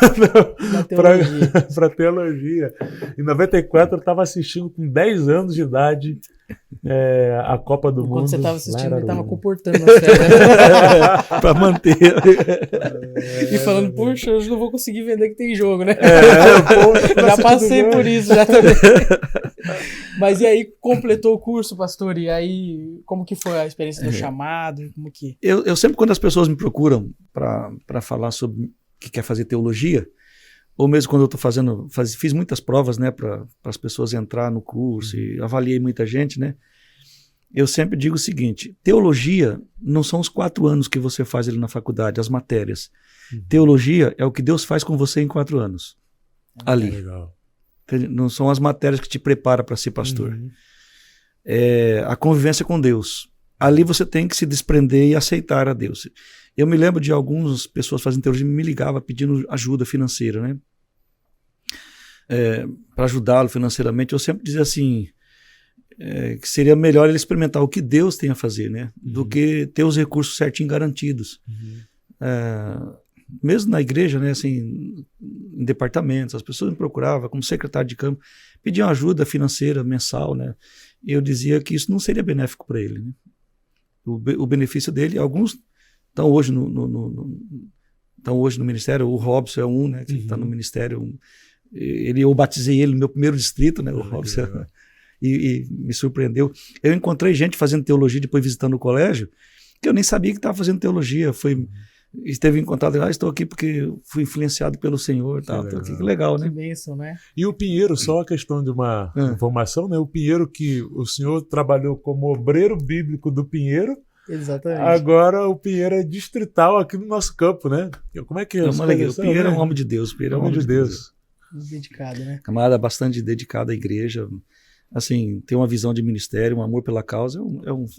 para teologia. Em 94 eu estava assistindo com 10 anos de idade a Copa do Mundo. Quando você estava assistindo, ele estava comportando as férias. Para manter. E falando, puxa, hoje não vou conseguir vender que tem jogo, né? Já passei por isso, já também. Mas e aí, completou o curso, pastor? E aí, como que foi a experiência do chamado? Como que... Eu sempre, quando as pessoas me procuram para falar sobre que quer fazer teologia, ou mesmo quando eu estou fiz muitas provas, né, para as pessoas entrar no curso e avaliei muita gente, né? Eu sempre digo o seguinte: teologia não são os 4 anos que você faz ali na faculdade, as matérias. Teologia é o que Deus faz com você em 4 anos. Ali. Legal. Não são as matérias que te preparam para ser pastor. É a convivência com Deus. ali você tem que se desprender e aceitar a Deus. Eu me lembro de algumas pessoas fazendo teologia me ligavam pedindo ajuda financeira, né? Para ajudá-lo financeiramente. Eu sempre dizia assim, que seria melhor ele experimentar o que Deus tem a fazer, né? Do que ter os recursos certinho garantidos. Mesmo na igreja, né, assim, em departamentos, as pessoas me procuravam como secretário de campo, pediam ajuda financeira mensal, né? E eu dizia que isso não seria benéfico para ele, né? O benefício dele, alguns estão hoje no ministério, o Robson é um, né, que está no ministério. Eu batizei ele no meu primeiro distrito, né, o Robson, e me surpreendeu. Eu encontrei gente fazendo teologia depois visitando o colégio, que eu nem sabia que estava fazendo teologia. Esteve em contato, estou aqui porque fui influenciado pelo Senhor, tal. Que legal, né? Que bênção, né? E o Pinheiro, só a questão de uma informação, né? O Pinheiro, que o senhor trabalhou como obreiro bíblico do Pinheiro. Exatamente. Agora o Pinheiro é distrital aqui no nosso campo, né? Como é que é? O Pinheiro é um homem de Deus. O Pinheiro é um homem de Deus. Dedicado, né? Camarada bastante dedicado à igreja. Assim, tem uma visão de ministério, um amor pela causa,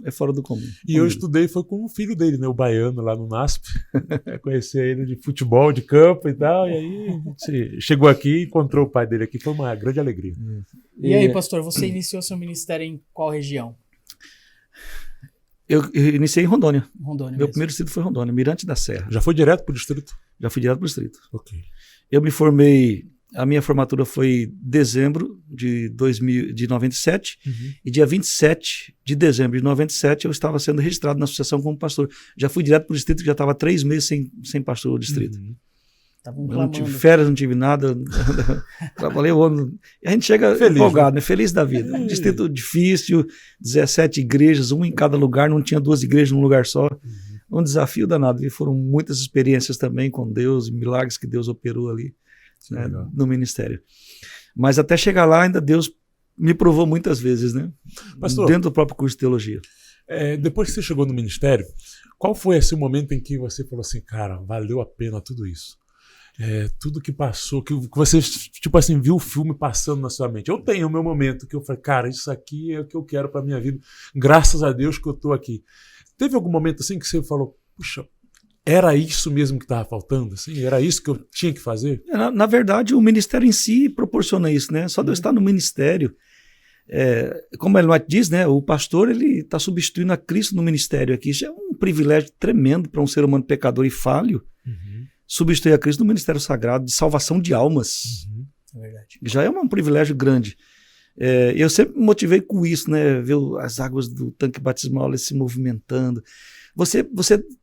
é fora do comum. E eu estudei, foi com o filho dele, né, o Baiano, lá no NASP. Conhecer ele de futebol, de campo e tal, e aí a gente chegou aqui, encontrou o pai dele aqui, foi uma grande alegria. E aí, pastor, você iniciou seu ministério em qual região? Eu iniciei em Rondônia. Meu primeiro distrito foi Rondônia, Mirante da Serra. Já foi direto pro distrito? Já fui direto pro distrito. Ok. Eu me formei... A minha formatura foi em dezembro de 97 e dia 27 de dezembro de 97 eu estava sendo registrado na associação como pastor. Já fui direto para o distrito, já estava 3 meses sem pastor do distrito. Não tive férias, não tive nada. Trabalhei o ano. E a gente chega feliz, empolgado, né? Feliz da vida. Um distrito difícil, 17 igrejas, um em cada lugar, não tinha 2 igrejas num lugar só. Um desafio danado. E foram muitas experiências também com Deus, milagres que Deus operou ali. Né, no ministério. Mas até chegar lá, ainda Deus me provou muitas vezes, né? Pastor, dentro do próprio curso de teologia. Depois que você chegou no ministério, qual foi esse momento em que você falou assim, cara, valeu a pena tudo isso? Tudo que passou, que você, tipo assim, viu o filme passando na sua mente. Eu tenho o meu momento que eu falei, cara, isso aqui é o que eu quero para minha vida. Graças a Deus que eu tô aqui. Teve algum momento assim que você falou, puxa, era isso mesmo que estava faltando? Assim? Era isso que eu tinha que fazer? Na verdade, o ministério em si proporciona isso, né? Só de eu estar no ministério, como Ellen White diz, né? O pastor ele está substituindo a Cristo no ministério aqui. Isso é um privilégio tremendo para um ser humano pecador e falho. Substituir a Cristo no ministério sagrado de salvação de almas. É verdade. Já é um privilégio grande. Eu sempre me motivei com isso, né? Ver as águas do tanque batismal ali se movimentando. Você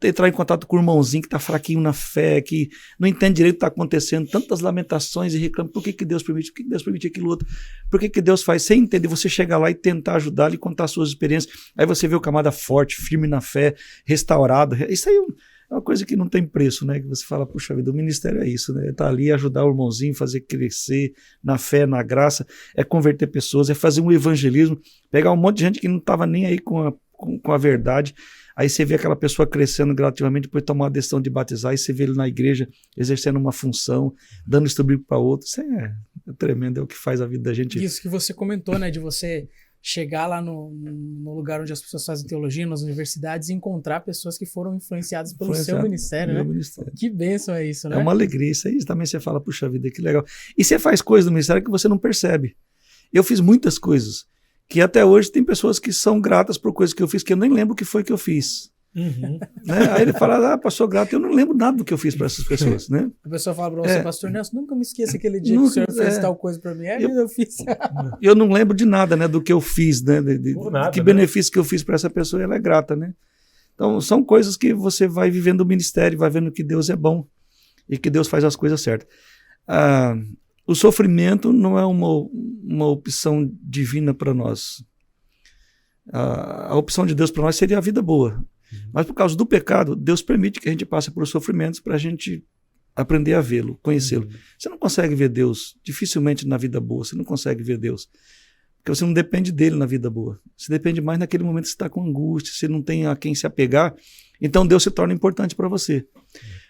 entrar em contato com o irmãozinho que está fraquinho na fé, que não entende direito o que está acontecendo, tantas lamentações e reclamos, por que Deus permite, por que Deus permite aquilo outro, por que Deus faz, sem entender, você chegar lá e tentar ajudar e contar suas experiências, aí você vê o camarada forte, firme na fé, restaurado, isso aí é uma coisa que não tem preço, né, que você fala, puxa vida, o ministério é isso, né, tá ali ajudar o irmãozinho, fazer crescer na fé, na graça, é converter pessoas, é fazer um evangelismo, pegar um monte de gente que não estava nem aí com a verdade. Aí você vê aquela pessoa crescendo gradativamente, depois tomar a decisão de batizar, e você vê ele na igreja exercendo uma função, dando instrumento para outro. Isso é tremendo, é o que faz a vida da gente. Isso que você comentou, né, de você chegar lá no lugar onde as pessoas fazem teologia, nas universidades, e encontrar pessoas que foram influenciadas pelo seu ministério, né? Ministério. Que bênção é isso, né? É uma alegria, isso aí também você fala, puxa vida, que legal. E você faz coisas no ministério que você não percebe. Eu fiz muitas coisas que até hoje tem pessoas que são gratas por coisas que eu fiz, que eu nem lembro o que foi que eu fiz. Né? Aí ele fala, pastor grato, eu não lembro nada do que eu fiz para essas pessoas. Né? A pessoa fala para você, pastor Nelson, nunca me esqueça aquele dia que o senhor fez tal coisa para mim. Eu fiz. Eu não lembro de nada, né, do que eu fiz, né, nada, que benefício que eu fiz para essa pessoa, e ela é grata. Né? Então são coisas que você vai vivendo o ministério, vai vendo que Deus é bom e que Deus faz as coisas certas. O sofrimento não é uma opção divina para nós. A opção de Deus para nós seria a vida boa. Mas por causa do pecado, Deus permite que a gente passe por sofrimentos para a gente aprender a vê-lo, conhecê-lo. Você não consegue ver Deus dificilmente na vida boa, você não consegue ver Deus. Porque você não depende dele na vida boa. Você depende mais naquele momento que você está com angústia, você não tem a quem se apegar, então Deus se torna importante para você.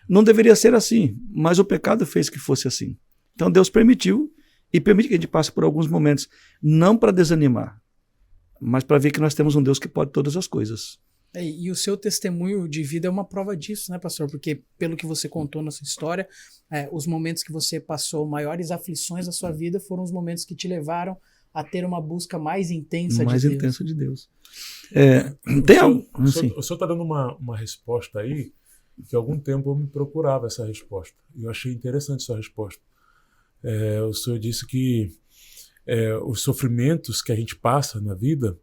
Não deveria ser assim, mas o pecado fez que fosse assim. Então Deus permitiu e permite que a gente passe por alguns momentos, não para desanimar, mas para ver que nós temos um Deus que pode todas as coisas. E o seu testemunho de vida é uma prova disso, né, pastor? Porque pelo que você contou na sua história, os momentos que você passou maiores aflições da sua vida foram os momentos que te levaram a ter uma busca mais intensa mais de Deus. intensa de Deus. O senhor está dando uma resposta aí que há algum tempo eu me procurava essa resposta. E eu achei interessante essa resposta. O senhor disse que os sofrimentos que a gente passa na vida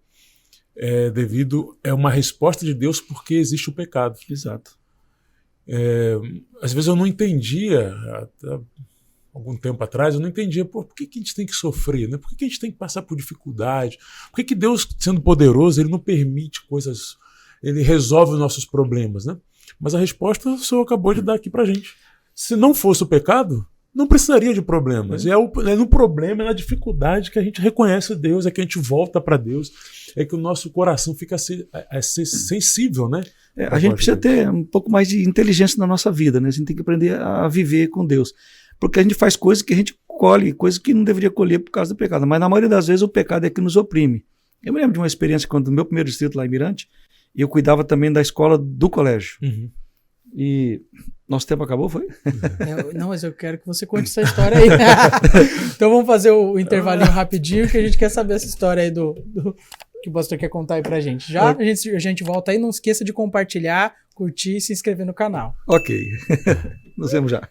é uma resposta de Deus porque existe o pecado. Exato. Às vezes eu não entendia, até algum tempo atrás, eu não entendia por que a gente tem que sofrer, né? Por que a gente tem que passar por dificuldade? Por que Deus, sendo poderoso, ele não permite coisas, ele resolve os nossos problemas, né? Mas a resposta o senhor acabou de dar aqui pra gente. Se não fosse o pecado, não precisaria de problemas. É no problema, é na dificuldade que a gente reconhece Deus, é que a gente volta para Deus, é que o nosso coração fica a ser sensível, né? A gente precisa ter um pouco mais de inteligência na nossa vida, né? A gente tem que aprender a viver com Deus. Porque a gente faz coisas que a gente colhe, coisas que não deveria colher por causa do pecado. Mas na maioria das vezes o pecado é que nos oprime. Eu me lembro de uma experiência quando no meu primeiro distrito lá em Mirante, eu cuidava também da escola do colégio. Uhum. E nosso tempo acabou, foi? Não, mas eu quero que você conte essa história aí. Então vamos fazer o intervalinho rapidinho, que a gente quer saber essa história aí que o pastor quer contar aí pra gente. Já a gente volta aí, não esqueça de compartilhar, curtir e se inscrever no canal. Ok. Nos vemos já.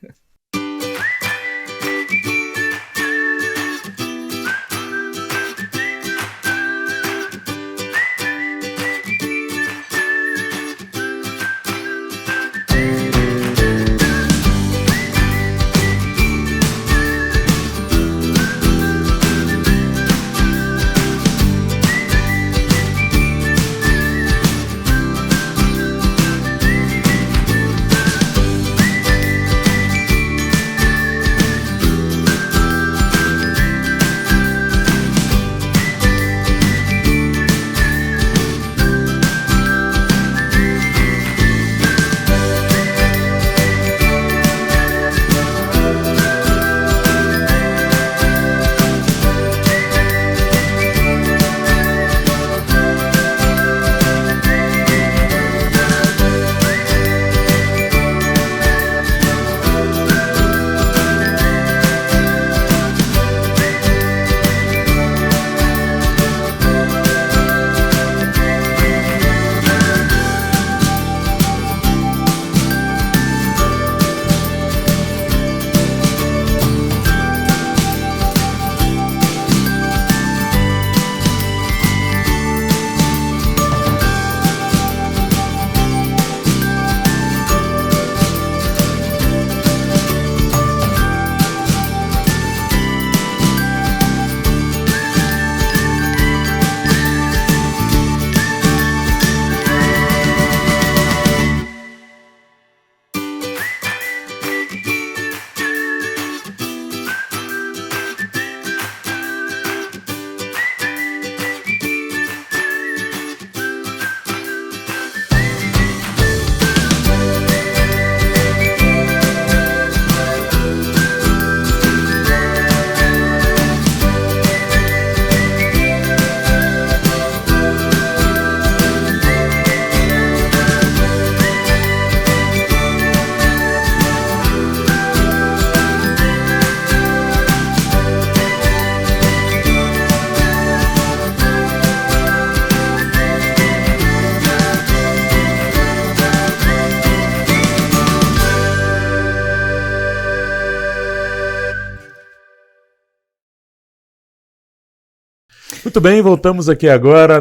Muito bem, voltamos aqui agora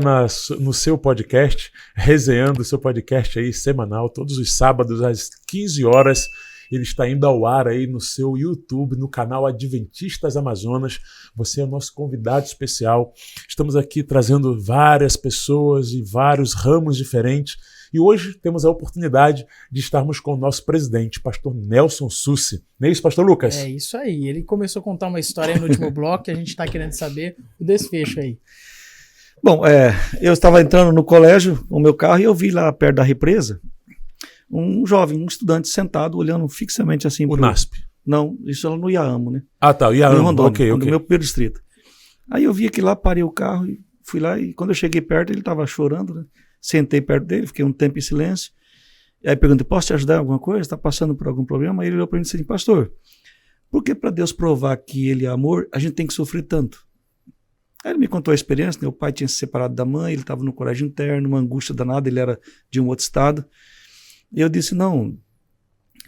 no seu podcast, Resenhando, seu podcast aí semanal, todos os sábados às 15 horas. Ele está indo ao ar aí no seu YouTube, no canal Adventistas Amazonas. Você é o nosso convidado especial. Estamos aqui trazendo várias pessoas de vários ramos diferentes. E hoje temos a oportunidade de estarmos com o nosso presidente, pastor Nelson Sussi. Não é isso, pastor Lucas? É isso aí. Ele começou a contar uma história no último bloco e a gente está querendo saber o desfecho aí. Bom, eu estava entrando no colégio com o meu carro e eu vi lá perto da represa um jovem, um estudante sentado, olhando fixamente assim. O NASP? Não, isso era no Iahamo, né? Ah, tá, o Iahamo, Rondônia, ok. No meu primeiro distrito. Aí eu vi aquilo lá, parei o carro e fui lá e quando eu cheguei perto ele estava chorando, né? Sentei perto dele, fiquei um tempo em silêncio. E aí perguntei, posso te ajudar em alguma coisa? Está passando por algum problema? Aí ele olhou para mim e disse assim, pastor, por que para Deus provar que ele é amor, a gente tem que sofrer tanto? Aí ele me contou a experiência, meu pai tinha se separado da mãe, ele estava no colégio interno, uma angústia danada, ele era de um outro estado. E eu disse, não,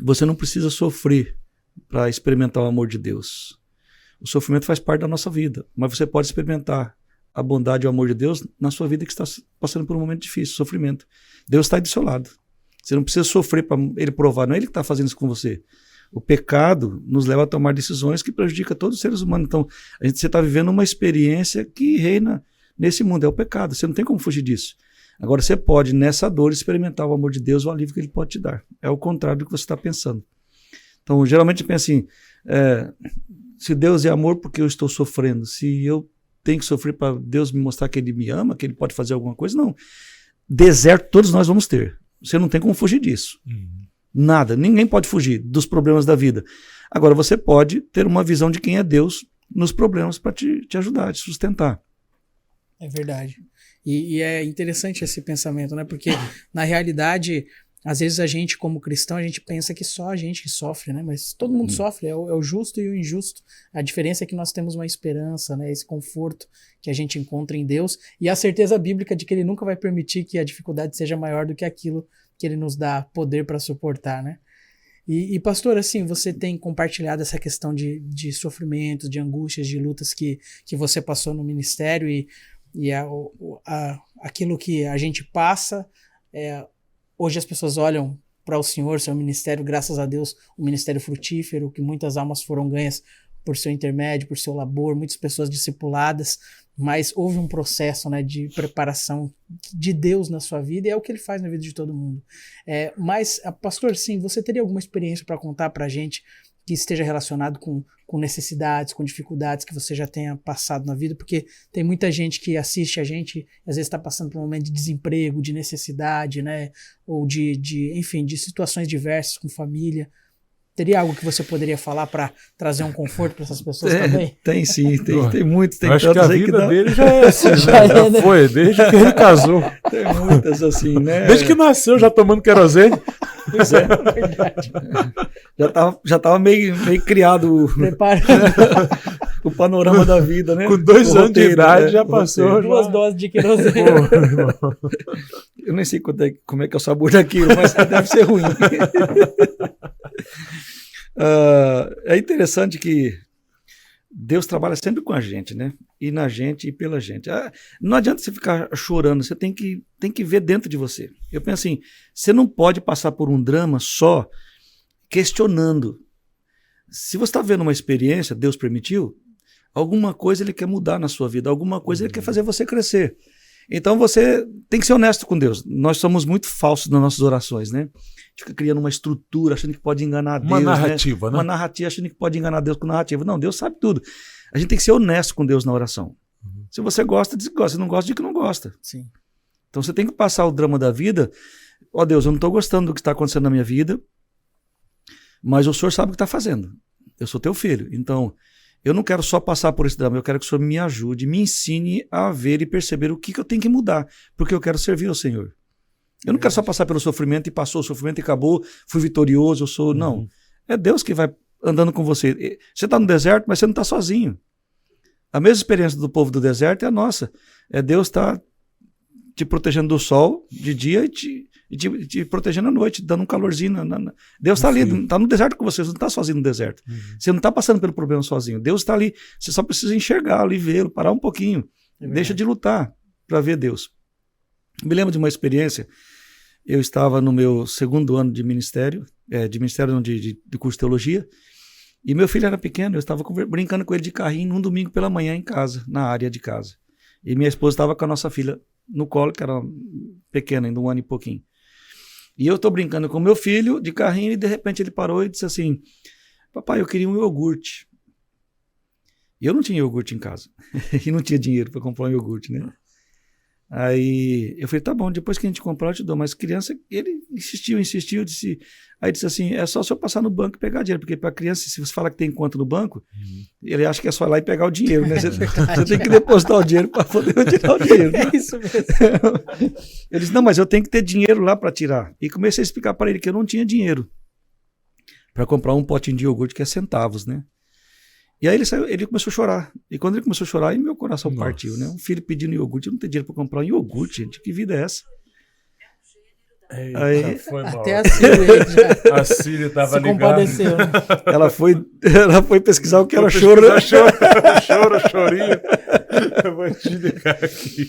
você não precisa sofrer para experimentar o amor de Deus. O sofrimento faz parte da nossa vida, mas você pode experimentar a bondade e o amor de Deus na sua vida que está passando por um momento difícil, sofrimento. Deus está aí do seu lado. Você não precisa sofrer para ele provar, não é ele que está fazendo isso com você. O pecado nos leva a tomar decisões que prejudicam todos os seres humanos. Então, você está vivendo uma experiência que reina nesse mundo, é o pecado. Você não tem como fugir disso. Agora, você pode, nessa dor, experimentar o amor de Deus, o alívio que ele pode te dar. É o contrário do que você está pensando. Então, geralmente, pensa assim, se Deus é amor, por que eu estou sofrendo? Se eu tenho que sofrer para Deus me mostrar que ele me ama, que ele pode fazer alguma coisa? Não. Deserto todos nós vamos ter. Você não tem como fugir disso. Nada, ninguém pode fugir dos problemas da vida. Agora, você pode ter uma visão de quem é Deus nos problemas para te ajudar, te sustentar. É verdade. E é interessante esse pensamento, né? Porque, na realidade, às vezes a gente, como cristão, a gente pensa que só a gente que sofre, né? Mas todo mundo sofre, é o justo e o injusto. A diferença é que nós temos uma esperança, né? Esse conforto que a gente encontra em Deus e a certeza bíblica de que Ele nunca vai permitir que a dificuldade seja maior do que aquilo que Ele nos dá poder para suportar, né? E pastor, assim, você tem compartilhado essa questão de sofrimentos, de angústias, de lutas que você passou no ministério e aquilo que a gente passa, hoje as pessoas olham para o Senhor, seu ministério, graças a Deus, um ministério frutífero, que muitas almas foram ganhas por seu intermédio, por seu labor, muitas pessoas discipuladas, mas houve um processo, né, de preparação de Deus na sua vida e é o que Ele faz na vida de todo mundo. Mas, pastor, sim, você teria alguma experiência para contar para a gente que esteja relacionado com necessidades, com dificuldades que você já tenha passado na vida? Porque tem muita gente que assiste a gente e às vezes está passando por um momento de desemprego, de necessidade, né, ou enfim, de situações diversas com família. Teria algo que você poderia falar para trazer um conforto para essas pessoas também? Tem sim, tem muitos. Tem acho que a vida dele já é assim, né? Já foi, desde que ele casou. Tem muitas assim, né? Desde que nasceu já tomando querosene. Pois é. Verdade. Já tava meio criado o panorama da vida, né? Com 2 anos de idade já passou. 2 doses de querosene. Eu nem sei como é que é o sabor daquilo, mas deve ser ruim. É interessante que Deus trabalha sempre com a gente, né? E na gente e pela gente. Não adianta você ficar chorando, você tem que ver dentro de você. Eu penso assim, você não pode passar por um drama só questionando. Se você está vendo uma experiência, Deus permitiu, alguma coisa Ele quer mudar na sua vida, alguma coisa Ele quer fazer você crescer. Então você tem que ser honesto com Deus. Nós somos muito falsos nas nossas orações, né? A gente fica criando uma estrutura, achando que pode enganar Deus. Uma narrativa, né? Uma narrativa, achando que pode enganar Deus com narrativa. Não, Deus sabe tudo. A gente tem que ser honesto com Deus na oração. Se você gosta, diz que gosta. Se não gosta, diz que não gosta. Sim. Então você tem que passar o drama da vida. Ó Deus, eu não estou gostando do que está acontecendo na minha vida, mas o Senhor sabe o que está fazendo. Eu sou teu filho. Então, eu não quero só passar por esse drama, eu quero que o Senhor me ajude, me ensine a ver e perceber o que eu tenho que mudar, porque eu quero servir ao Senhor. Eu não quero só passar pelo sofrimento e passou o sofrimento e acabou, fui vitorioso, eu sou... Não, é Deus que vai andando com você. Você está no deserto, mas você não está sozinho. A mesma experiência do povo do deserto é a nossa. Deus está te protegendo do sol de dia e te protegendo à noite, dando um calorzinho. Deus está ali, está no deserto com você não está sozinho no deserto. Você não está passando pelo problema sozinho. Deus está ali, você só precisa enxergá-lo e vê-lo, parar um pouquinho. Deixa de lutar para ver Deus. Me lembro de uma experiência, eu estava no meu 2º ano de ministério, de curso de teologia, e meu filho era pequeno, eu estava brincando com ele de carrinho num domingo pela manhã em casa, na área de casa. E minha esposa estava com a nossa filha no colo, que era pequena, ainda 1 ano e pouquinho. E eu estou brincando com meu filho de carrinho e de repente ele parou e disse assim, papai, eu queria um iogurte. E eu não tinha iogurte em casa. E não tinha dinheiro para comprar um iogurte, né? Aí eu falei, tá bom, depois que a gente comprar eu te dou. Mas criança, ele insistiu, disse... Aí disse assim, é só se eu passar no banco e pegar dinheiro, porque para criança, se você fala que tem conta no banco, ele acha que é só ir lá e pegar o dinheiro, né? Você tem que depositar o dinheiro para poder tirar o dinheiro. Né? É isso mesmo. Ele disse, não, mas eu tenho que ter dinheiro lá para tirar. E comecei a explicar para ele que eu não tinha dinheiro para comprar um potinho de iogurte que é centavos, né? E aí ele começou a chorar. E quando ele começou a chorar, aí meu coração partiu, né? Um filho pedindo iogurte, eu não tenho dinheiro para comprar um iogurte, gente. Que vida é essa? Eita, aí, foi mal. Até a Síria já A Síria tava se ligada. compadeceu. Né? ela foi pesquisar o que era choro. Chorinho. Eu vou te ligar aqui.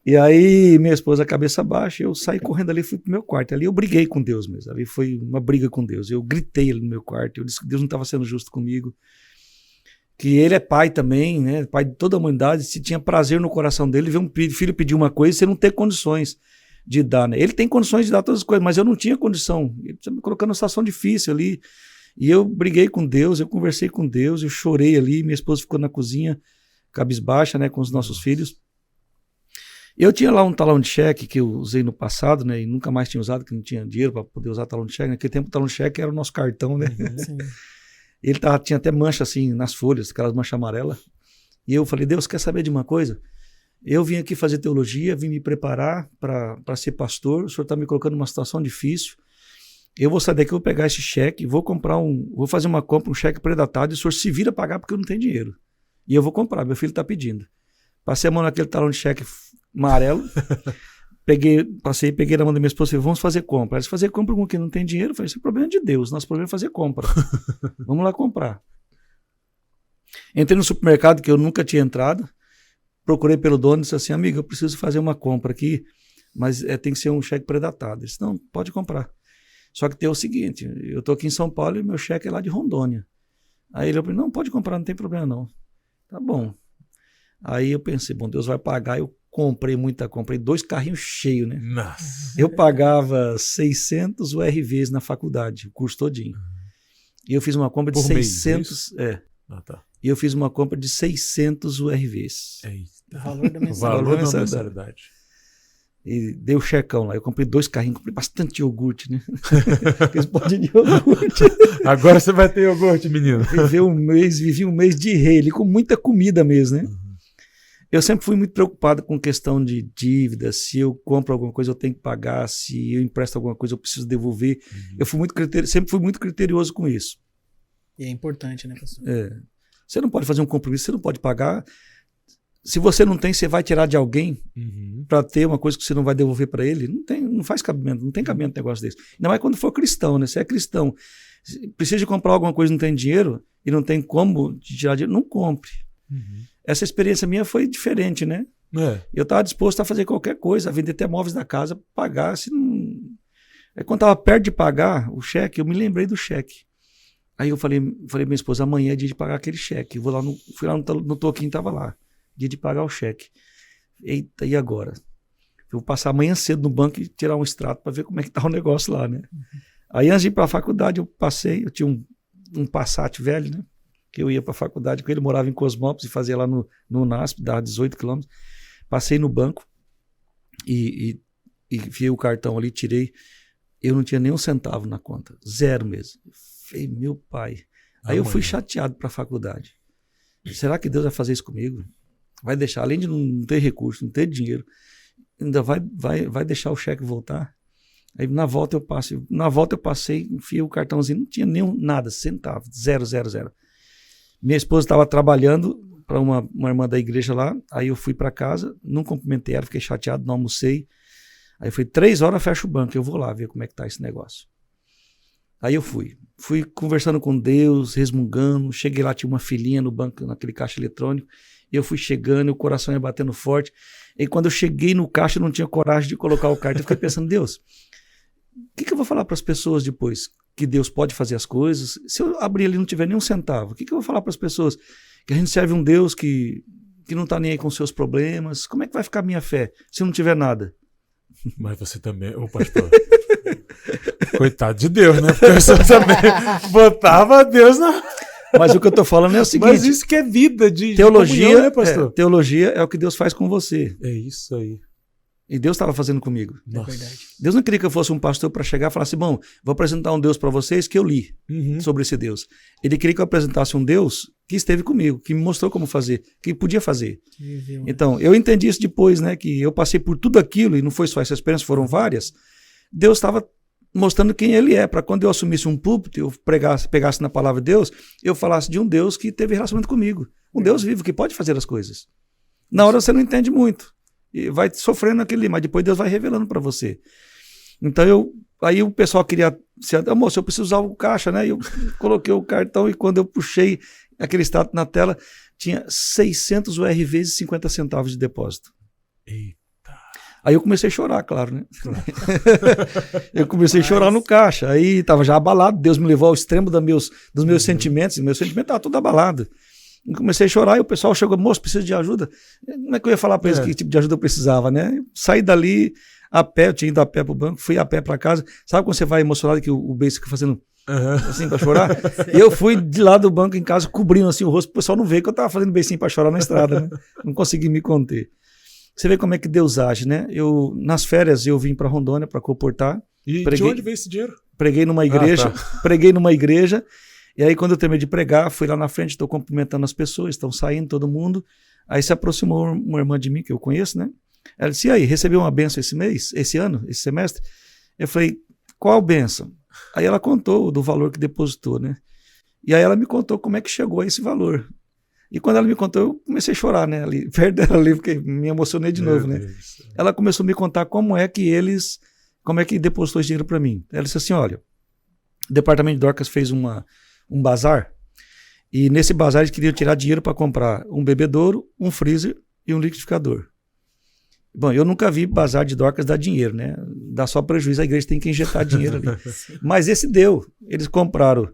E aí, minha esposa, cabeça baixa, eu saí correndo ali, fui pro meu quarto. Ali eu briguei com Deus mesmo. Ali foi uma briga com Deus. Eu gritei ali no meu quarto. Eu disse que Deus não estava sendo justo comigo. Que ele é pai também, né? Pai de toda a humanidade. Se tinha prazer no coração dele, ver um filho pedir uma coisa e você não ter condições de dar, né? Ele tem condições de dar todas as coisas, mas eu não tinha condição. Ele estava me colocando numa situação difícil ali. E eu briguei com Deus, eu conversei com Deus, eu chorei ali. Minha esposa ficou na cozinha, cabisbaixa, né? Com os nossos filhos. Eu tinha lá um talão de cheque que eu usei no passado, né? E nunca mais tinha usado, que não tinha dinheiro para poder usar talão de cheque. Naquele tempo o talão de cheque era o nosso cartão, né? Sim. Ele tinha até mancha assim nas folhas, aquelas manchas amarelas. E eu falei, Deus, quer saber de uma coisa? Eu vim aqui fazer teologia, vim me preparar para ser pastor. O senhor está me colocando numa situação difícil. Eu vou sair daqui, vou pegar esse cheque, vou fazer uma compra, um cheque pré-datado, e o senhor se vira pagar porque eu não tenho dinheiro. E eu vou comprar, meu filho está pedindo. Passei a mão naquele talão de cheque amarelo, peguei na mão da minha esposa e falei, vamos fazer compra. Ela disse, fazer compra com quem não tem dinheiro? Eu falei, isso é problema de Deus, nosso problema é fazer compra. Vamos lá comprar. Entrei no supermercado que eu nunca tinha entrado, procurei pelo dono e disse assim, amigo, eu preciso fazer uma compra aqui, mas tem que ser um cheque pré-datado. Ele disse, não, pode comprar. Só que tem o seguinte, eu estou aqui em São Paulo e meu cheque é lá de Rondônia. Aí ele falou, não, pode comprar, não tem problema não. Tá bom. Aí eu pensei, bom, Deus vai pagar, eu comprei 2 carrinhos cheios, né? Nossa. Eu pagava 600 URVs na faculdade, o curso todinho. E eu fiz uma compra de Por mês, 600... Ah, tá. E eu fiz uma compra de 600 URVs. Eita. O valor da O mensalidade. valor da mensalidade. E dei o checão lá. Eu comprei 2 carrinhos, comprei bastante iogurte, né? Aqueles potinhos de iogurte. Agora você vai ter iogurte, menino. Vivi um mês de rei ali, com muita comida mesmo, né? Eu sempre fui muito preocupado com questão de dívida, se eu compro alguma coisa eu tenho que pagar, se eu empresto alguma coisa eu preciso devolver. Eu sempre fui muito criterioso com isso. E é importante, né, pastor? Você não pode fazer um compromisso, você não pode pagar. Se você não tem, você vai tirar de alguém para ter uma coisa que você não vai devolver para ele. Não faz cabimento, não tem cabimento um negócio desse. Ainda mais quando for cristão, né? Você é cristão, precisa de comprar alguma coisa, não tem dinheiro e não tem como tirar dinheiro, não compre. Essa experiência minha foi diferente, né? Eu estava disposto a fazer qualquer coisa, a vender até móveis da casa, pagar. Se não... Aí, quando estava perto de pagar o cheque, eu me lembrei do cheque. Aí eu falei minha esposa, amanhã é dia de pagar aquele cheque. Fui lá no toquinho, estava lá. Dia de pagar o cheque. Eita, e agora? Eu vou passar amanhã cedo no banco e tirar um extrato para ver como é que tá o negócio lá, né? Aí antes de ir para a faculdade, eu tinha um Passat velho, né? Que eu ia para a faculdade com ele, morava em Cosmópolis e fazia lá no NASP, dava 18 quilômetros. Passei no banco e enfiei o cartão ali, tirei. Eu não tinha nem um centavo na conta, 0 mesmo. Falei, meu pai. Aí eu fui chateado para a faculdade. Será que Deus vai fazer isso comigo? Vai deixar, além de não ter recurso, não ter dinheiro, ainda vai deixar o cheque voltar? Aí na volta eu passei, enfiei o cartãozinho, não tinha nada, centavo, 0. Minha esposa estava trabalhando para uma irmã da igreja lá, aí eu fui para casa, não cumprimentei ela, fiquei chateado, não almocei. Aí eu falei, 3 horas fecha o banco, eu vou lá ver como é que tá esse negócio. Aí eu fui conversando com Deus, resmungando, cheguei lá, tinha uma filhinha no banco, naquele caixa eletrônico, e eu fui chegando, o coração ia batendo forte, e quando eu cheguei no caixa, eu não tinha coragem de colocar o cartão, eu fiquei pensando, Deus, o que eu vou falar para as pessoas depois? Que Deus pode fazer as coisas? Se eu abrir ali e não tiver nem um centavo, o que eu vou falar para as pessoas? Que a gente serve um Deus que não está nem aí com seus problemas, como é que vai ficar a minha fé se não tiver nada? Mas você também, ô pastor, coitado de Deus, né? Porque você também botava Deus na... Mas o que eu tô falando é o seguinte... Mas isso que é vida de teologia, comunhão, né, pastor? Teologia é o que Deus faz com você. É isso aí. E Deus estava fazendo comigo. É verdade. Deus não queria que eu fosse um pastor para chegar e falar assim, bom, vou apresentar um Deus para vocês que eu li sobre esse Deus. Ele queria que eu apresentasse um Deus que esteve comigo, que me mostrou como fazer, que podia fazer. Então, eu entendi isso depois, né, que eu passei por tudo aquilo, e não foi só essa experiência, foram várias. Deus estava mostrando quem ele é, para quando eu assumisse um púlpito, eu pegasse na palavra de Deus, eu falasse de um Deus que teve relacionamento comigo. Um Deus vivo, que pode fazer as coisas. Na hora você não entende muito. E vai sofrendo aquele, mas depois Deus vai revelando para você. Então aí o pessoal queria, moço, eu preciso usar o caixa, né? E eu coloquei o cartão e quando eu puxei aquele extrato na tela, tinha 600 URVs e 50 centavos de depósito. Eita. Aí eu comecei a chorar, claro, né? Eu comecei a chorar no caixa. Aí estava já abalado, Deus me levou ao extremo dos meus sentimentos, e meu sentimento estava todo abalado. Eu comecei a chorar e o pessoal chegou, moço, precisa de ajuda? Como é que eu ia falar para eles que tipo de ajuda eu precisava, né? Eu saí dali a pé, eu tinha ido a pé pro banco, fui a pé para casa. Sabe quando você vai emocionado que o beijo fica fazendo assim para chorar? Eu fui de lá do banco em casa, cobrindo assim o rosto, o pessoal não vê que eu tava fazendo beicinho para chorar na estrada, né? Não consegui me conter. Você vê como é que Deus age, né? Nas férias eu vim para Rondônia para comportar. E de onde veio esse dinheiro? Preguei numa igreja, e aí quando eu terminei de pregar, fui lá na frente, estou cumprimentando as pessoas, estão saindo todo mundo. Aí se aproximou uma irmã de mim, que eu conheço, né? Ela disse, e aí, recebeu uma bênção esse ano, esse semestre? Eu falei, qual bênção? Aí ela contou do valor que depositou, né? E aí ela me contou como é que chegou a esse valor. E quando ela me contou, eu comecei a chorar, né? Ali, perto dela ali, porque me emocionei de novo, né? Ela começou a me contar como é que depositou esse dinheiro para mim. Ela disse assim, olha, o departamento de Dorcas fez um bazar, e nesse bazar eles queriam tirar dinheiro para comprar um bebedouro, um freezer e um liquidificador. Bom, eu nunca vi bazar de Dorcas dar dinheiro, né? Dá só prejuízo, a igreja tem que injetar dinheiro ali. Mas esse deu. Eles compraram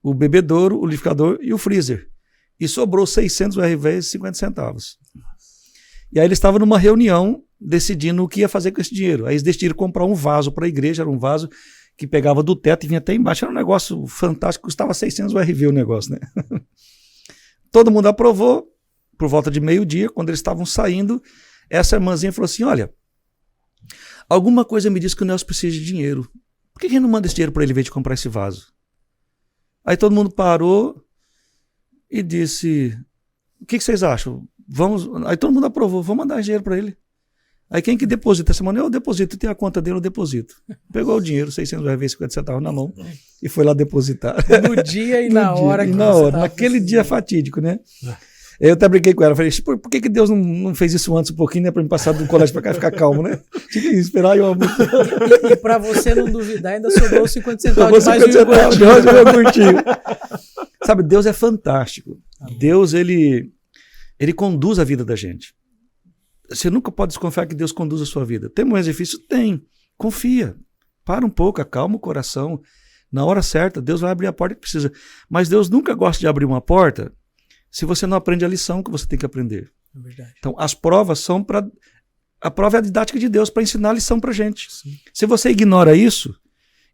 o bebedouro, o liquidificador e o freezer. E sobrou 600 URVs e 50 centavos. E aí eles estavam numa reunião decidindo o que ia fazer com esse dinheiro. Aí eles decidiram comprar um vaso para a igreja, era um vaso que pegava do teto e vinha até embaixo. Era um negócio fantástico, custava 600 URV o negócio, né? Todo mundo aprovou, por volta de meio-dia, quando eles estavam saindo, essa irmãzinha falou assim, olha, alguma coisa me diz que o Nelson precisa de dinheiro. Por que a gente não manda esse dinheiro para ele em vez de comprar esse vaso? Aí todo mundo parou e disse, o que vocês acham? Aí todo mundo aprovou, vamos mandar dinheiro para ele. Aí quem que deposita? Essa semana eu deposito, tem a conta dele, eu deposito. Pegou o dinheiro, 600 reais, 50 centavos na mão e foi lá depositar. No dia e na hora. Naquele dia fatídico, né? Eu até brinquei com ela, falei, por que Deus não fez isso antes um pouquinho, né? Pra me passar do colégio pra cá e ficar calmo, né? Tinha que esperar eu... E pra você não duvidar, ainda sobrou 50 centavos de mais um curtinho. Sabe, Deus é fantástico. Deus, ele conduz a vida da gente. Você nunca pode desconfiar que Deus conduz a sua vida. Tem momentos difíceis? Tem. Confia. Para um pouco, acalma o coração. Na hora certa, Deus vai abrir a porta que precisa. Mas Deus nunca gosta de abrir uma porta se você não aprende a lição que você tem que aprender. É verdade. Então, as provas são para... A prova é a didática de Deus para ensinar a lição para gente. Sim. Se você ignora isso,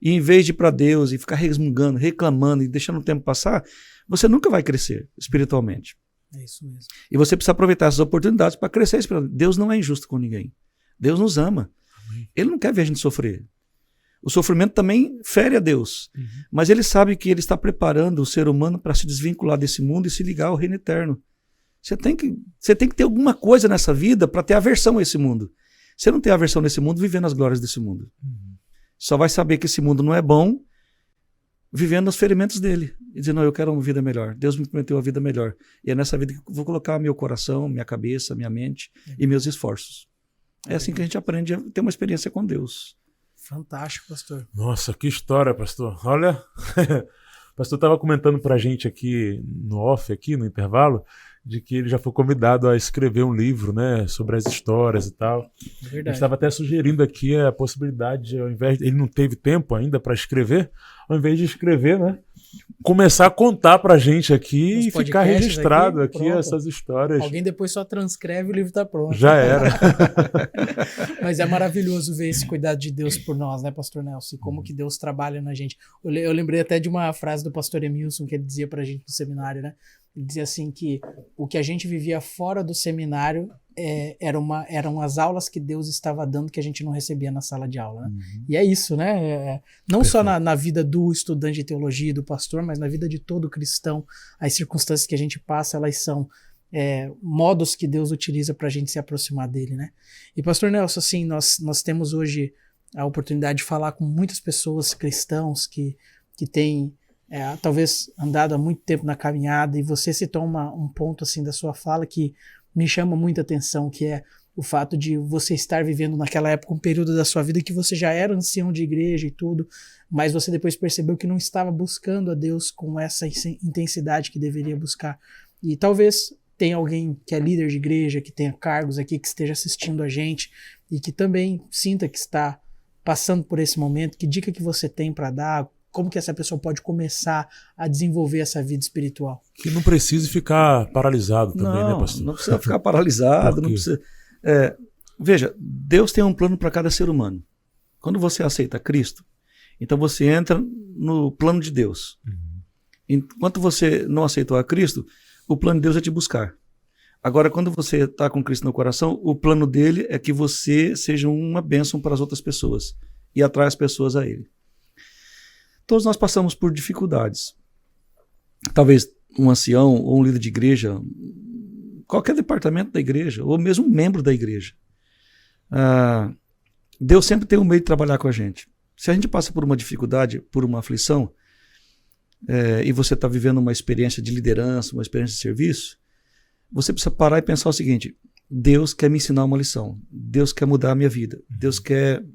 e em vez de ir para Deus e ficar resmungando, reclamando e deixando o tempo passar, você nunca vai crescer espiritualmente. É isso mesmo. E você precisa aproveitar essas oportunidades para crescer espiritualmente. Deus não é injusto com ninguém. Deus nos ama. Amém. Ele não quer ver a gente sofrer. O sofrimento também fere a Deus. Uhum. Mas ele sabe que ele está preparando o ser humano para se desvincular desse mundo e se ligar ao reino eterno. Você tem que ter alguma coisa nessa vida para ter aversão a esse mundo. Você não tem aversão nesse mundo vivendo as glórias desse mundo. Uhum. Só vai saber que esse mundo não é bom vivendo os ferimentos dele. E dizendo, não, eu quero uma vida melhor. Deus me prometeu uma vida melhor. E é nessa vida que eu vou colocar meu coração, minha cabeça, minha mente e meus esforços. É assim que a gente aprende a ter uma experiência com Deus. Fantástico, pastor. Nossa, que história, pastor. Olha, o pastor estava comentando pra gente aqui no off, aqui no intervalo, de que ele já foi convidado a escrever um livro, né, sobre as histórias e tal. Ele estava até sugerindo aqui a possibilidade de, ao invés de, ele não teve tempo ainda para escrever, ao invés de escrever, né, começar a contar pra gente aqui e ficar registrado aqui essas histórias. Alguém depois só transcreve e o livro tá pronto. Já era. Mas é maravilhoso ver esse cuidado de Deus por nós, né, pastor Nelson? E como que Deus trabalha na gente. Eu lembrei até de uma frase do pastor Emilson que ele dizia pra gente no seminário, né? Ele dizia assim que o que a gente vivia fora do seminário eram as aulas que Deus estava dando que a gente não recebia na sala de aula, né? E é isso, né? Não só na vida do estudante de teologia e do pastor, mas na vida de todo cristão. As circunstâncias que a gente passa, elas são modos que Deus utiliza para a gente se aproximar dele, né? E pastor Nelson, assim, nós temos hoje a oportunidade de falar com muitas pessoas cristãos que têm talvez andado há muito tempo na caminhada, e você citou um ponto assim da sua fala que me chama muita atenção, que é o fato de você estar vivendo naquela época um período da sua vida que você já era ancião de igreja e tudo, mas você depois percebeu que não estava buscando a Deus com essa intensidade que deveria buscar. E talvez tenha alguém que é líder de igreja, que tenha cargos aqui, que esteja assistindo a gente e que também sinta que está passando por esse momento. Que dica que você tem para dar? Como que essa pessoa pode começar a desenvolver essa vida espiritual? Que não precise ficar paralisado também, né, pastor? Não precisa ficar paralisado, não precisa. Veja, Deus tem um plano para cada ser humano. Quando você aceita Cristo, então você entra no plano de Deus. Enquanto você não aceitou a Cristo, o plano de Deus é te buscar. Agora, quando você está com Cristo no coração, o plano dele é que você seja uma bênção para as outras pessoas e atrai as pessoas a ele. Todos nós passamos por dificuldades. Talvez um ancião ou um líder de igreja, qualquer departamento da igreja, ou mesmo um membro da igreja. Deus sempre tem um meio de trabalhar com a gente. Se a gente passa por uma dificuldade, por uma aflição, e você está vivendo uma experiência de liderança, uma experiência de serviço, você precisa parar e pensar o seguinte: Deus quer me ensinar uma lição. Deus quer mudar a minha vida. Deus quer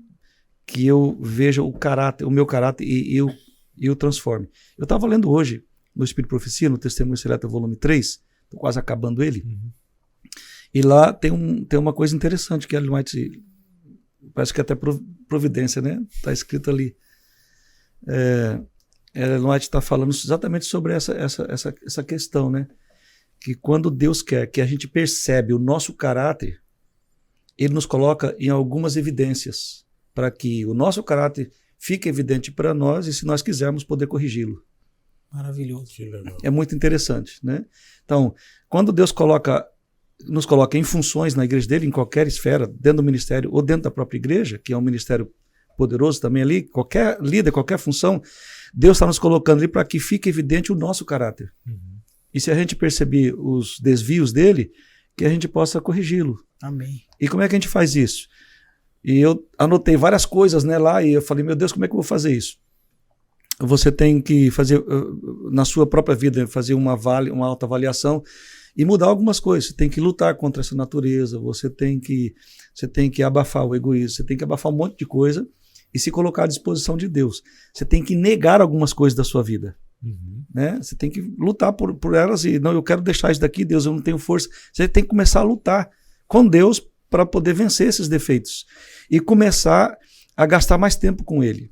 que eu veja o meu caráter e eu transforme. Eu estava lendo hoje, no Espírito e Profecia, no Testemunho Seleto, volume 3, estou quase acabando ele, e lá tem uma coisa interessante que Ellen White, parece que até providência, né? Está escrito ali. Ellen White está falando exatamente sobre essa questão, né? Que quando Deus quer que a gente percebe o nosso caráter, Ele nos coloca em algumas evidências, para que o nosso caráter fique evidente para nós e, se nós quisermos, poder corrigi-lo. Maravilhoso. É muito interessante, né? Então, quando Deus nos coloca em funções na igreja dele, em qualquer esfera, dentro do ministério ou dentro da própria igreja, que é um ministério poderoso também ali, qualquer líder, qualquer função, Deus está nos colocando ali para que fique evidente o nosso caráter. E se a gente perceber os desvios dele, que a gente possa corrigi-lo. Amém. E como é que a gente faz isso? E eu anotei várias coisas, né, lá, e eu falei, meu Deus, como é que eu vou fazer isso? Você tem que fazer, na sua própria vida, fazer uma autoavaliação e mudar algumas coisas. Você tem que lutar contra essa natureza, você tem que abafar o egoísmo, você tem que abafar um monte de coisa e se colocar à disposição de Deus. Você tem que negar algumas coisas da sua vida. Né? Você tem que lutar por elas e, não, eu quero deixar isso daqui, Deus, eu não tenho força. Você tem que começar a lutar com Deus para poder vencer esses defeitos e começar a gastar mais tempo com Ele.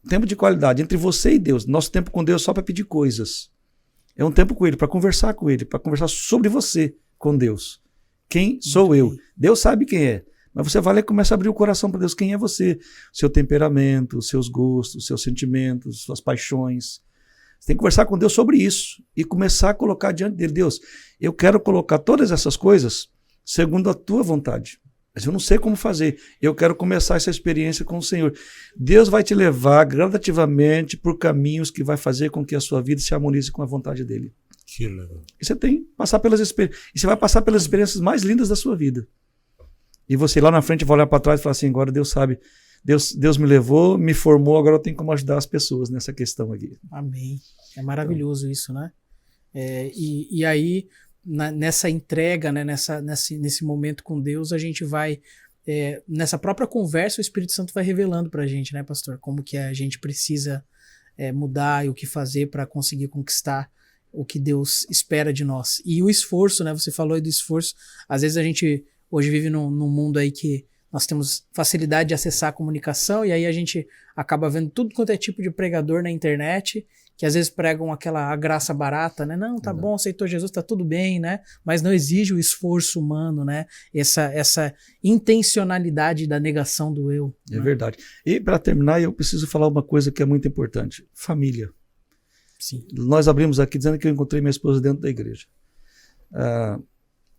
Tempo de qualidade entre você e Deus. Nosso tempo com Deus é só para pedir coisas. É um tempo com Ele, para conversar com Ele, para conversar sobre você com Deus. Quem sou eu? Deus sabe quem é. Mas você vai lá e começa a abrir o coração para Deus. Quem é você? Seu temperamento, seus gostos, seus sentimentos, suas paixões. Você tem que conversar com Deus sobre isso e começar a colocar diante dele. Deus, eu quero colocar todas essas coisas segundo a tua vontade. Mas eu não sei como fazer. Eu quero começar essa experiência com o Senhor. Deus vai te levar gradativamente por caminhos que vai fazer com que a sua vida se harmonize com a vontade dele. Que legal. E você tem que passar pelas experiências. E você vai passar pelas experiências mais lindas da sua vida. E você lá na frente vai olhar para trás e falar assim, agora Deus sabe, Deus me levou, me formou, agora eu tenho como ajudar as pessoas nessa questão aqui. Amém. É maravilhoso isso, né? E aí, nessa entrega, né, nesse momento com Deus, a gente vai, nessa própria conversa, o Espírito Santo vai revelando pra gente, né, pastor? Como que a gente precisa mudar e o que fazer para conseguir conquistar o que Deus espera de nós. E o esforço, né? Você falou aí do esforço. Às vezes a gente hoje vive num mundo aí que nós temos facilidade de acessar a comunicação e aí a gente acaba vendo tudo quanto é tipo de pregador na internet, que às vezes pregam aquela graça barata, né? Não, tá bom, aceitou Jesus, tá tudo bem, né? Mas não exige o esforço humano, né? Essa intencionalidade da negação do eu. É né? verdade. E para terminar, eu preciso falar uma coisa que é muito importante. Família. Sim. Nós abrimos aqui dizendo que eu encontrei minha esposa dentro da igreja.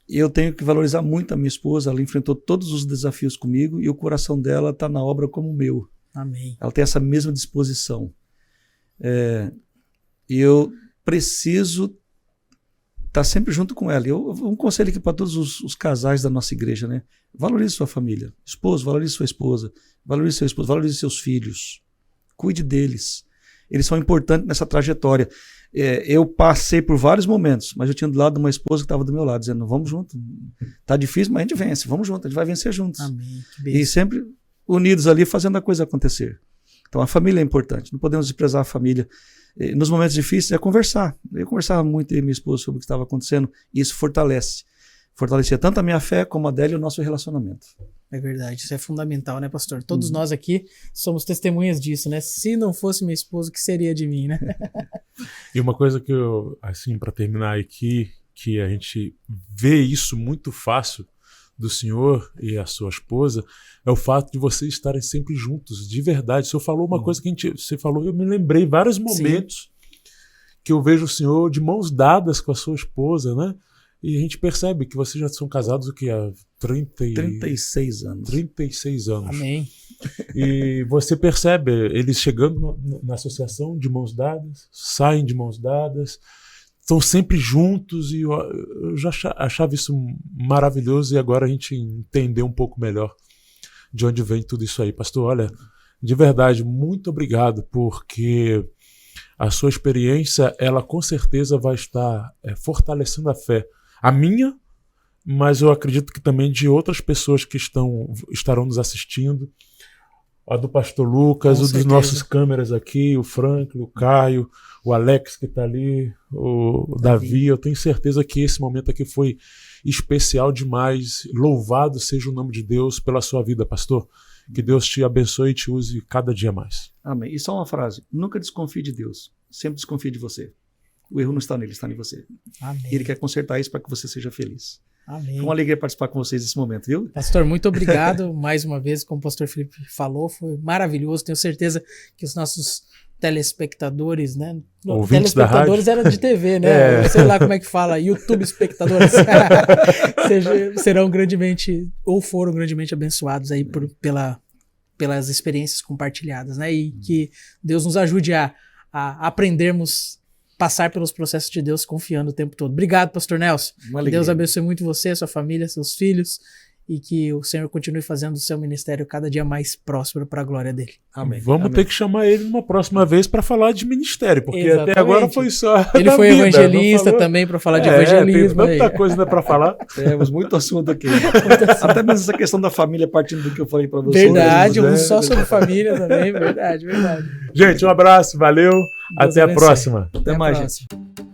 eu tenho que valorizar muito a minha esposa. Ela enfrentou todos os desafios comigo e o coração dela está na obra como o meu. Amém. Ela tem essa mesma disposição. E eu preciso estar sempre junto com ela. Um conselho aqui para todos os casais da nossa igreja, né? Valorize sua família. Esposo, valorize sua esposa. Valorize seu esposo, valorize seus filhos. Cuide deles. Eles são importantes nessa trajetória. Eu passei por vários momentos, mas eu tinha do lado de uma esposa que estava do meu lado, dizendo, vamos junto. Tá difícil, mas a gente vence. Vamos junto, a gente vai vencer juntos. Amém. E sempre unidos ali, fazendo a coisa acontecer. Então a família é importante. Não podemos desprezar a família. Nos momentos difíceis é conversar. Eu conversava muito com minha esposa sobre o que estava acontecendo e isso fortalece. Fortalecia tanto a minha fé como a dela e o nosso relacionamento. É verdade, isso é fundamental, né, pastor? Todos nós aqui somos testemunhas disso, né? Se não fosse minha esposa, o que seria de mim, né? E uma coisa que eu, assim, para terminar aqui, que a gente vê isso muito fácil do senhor e a sua esposa, é o fato de vocês estarem sempre juntos, de verdade. O senhor falou uma coisa que você falou, eu me lembrei vários momentos que eu vejo o senhor de mãos dadas com a sua esposa, né? E a gente percebe que vocês já são casados há 36 anos. 36 anos. Amém. E você percebe eles chegando na associação de mãos dadas, saem de mãos dadas, estão sempre juntos, e eu já achava isso maravilhoso, e agora a gente entendeu um pouco melhor de onde vem tudo isso aí. Pastor, olha, de verdade, muito obrigado, porque a sua experiência, ela com certeza vai estar fortalecendo a fé. A minha, mas eu acredito que também de outras pessoas que estarão nos assistindo. A do pastor Lucas, o dos nossos câmeras aqui, o Franklin, o Caio, o Alex que está ali, o Davi. Eu tenho certeza que esse momento aqui foi especial demais. Louvado seja o nome de Deus pela sua vida, pastor. Que Deus te abençoe e te use cada dia mais. Amém. E só uma frase: nunca desconfie de Deus, sempre desconfie de você. O erro não está nele, está em você. Amém. Ele quer consertar isso para que você seja feliz. Amém. Foi uma alegria participar com vocês nesse momento, viu? Pastor, muito obrigado mais uma vez, como o pastor Felipe falou, foi maravilhoso. Tenho certeza que os nossos telespectadores, né? Ouvintes telespectadores da rádio. Era de TV, né? Sei lá como é que fala, YouTube espectadores serão grandemente, ou foram grandemente abençoados aí pelas experiências compartilhadas, né? E que Deus nos ajude a aprendermos passar pelos processos de Deus confiando o tempo todo. Obrigado, pastor Nelson. Que Deus abençoe muito você, sua família, seus filhos, e que o Senhor continue fazendo o seu ministério cada dia mais próspero para a glória dele. Amém. Vamos ter que chamar ele numa próxima vez para falar de ministério, porque Exatamente. Até agora foi só ele foi vida, evangelista também, para falar de evangelismo. Tem tanta coisa para falar. Temos muito assunto aqui. Até mesmo essa questão da família, partindo do que eu falei para vocês. Verdade, só sobre família também, verdade. Gente, um abraço, valeu, Deus até abençoe. A próxima. Até mais, próxima. gente.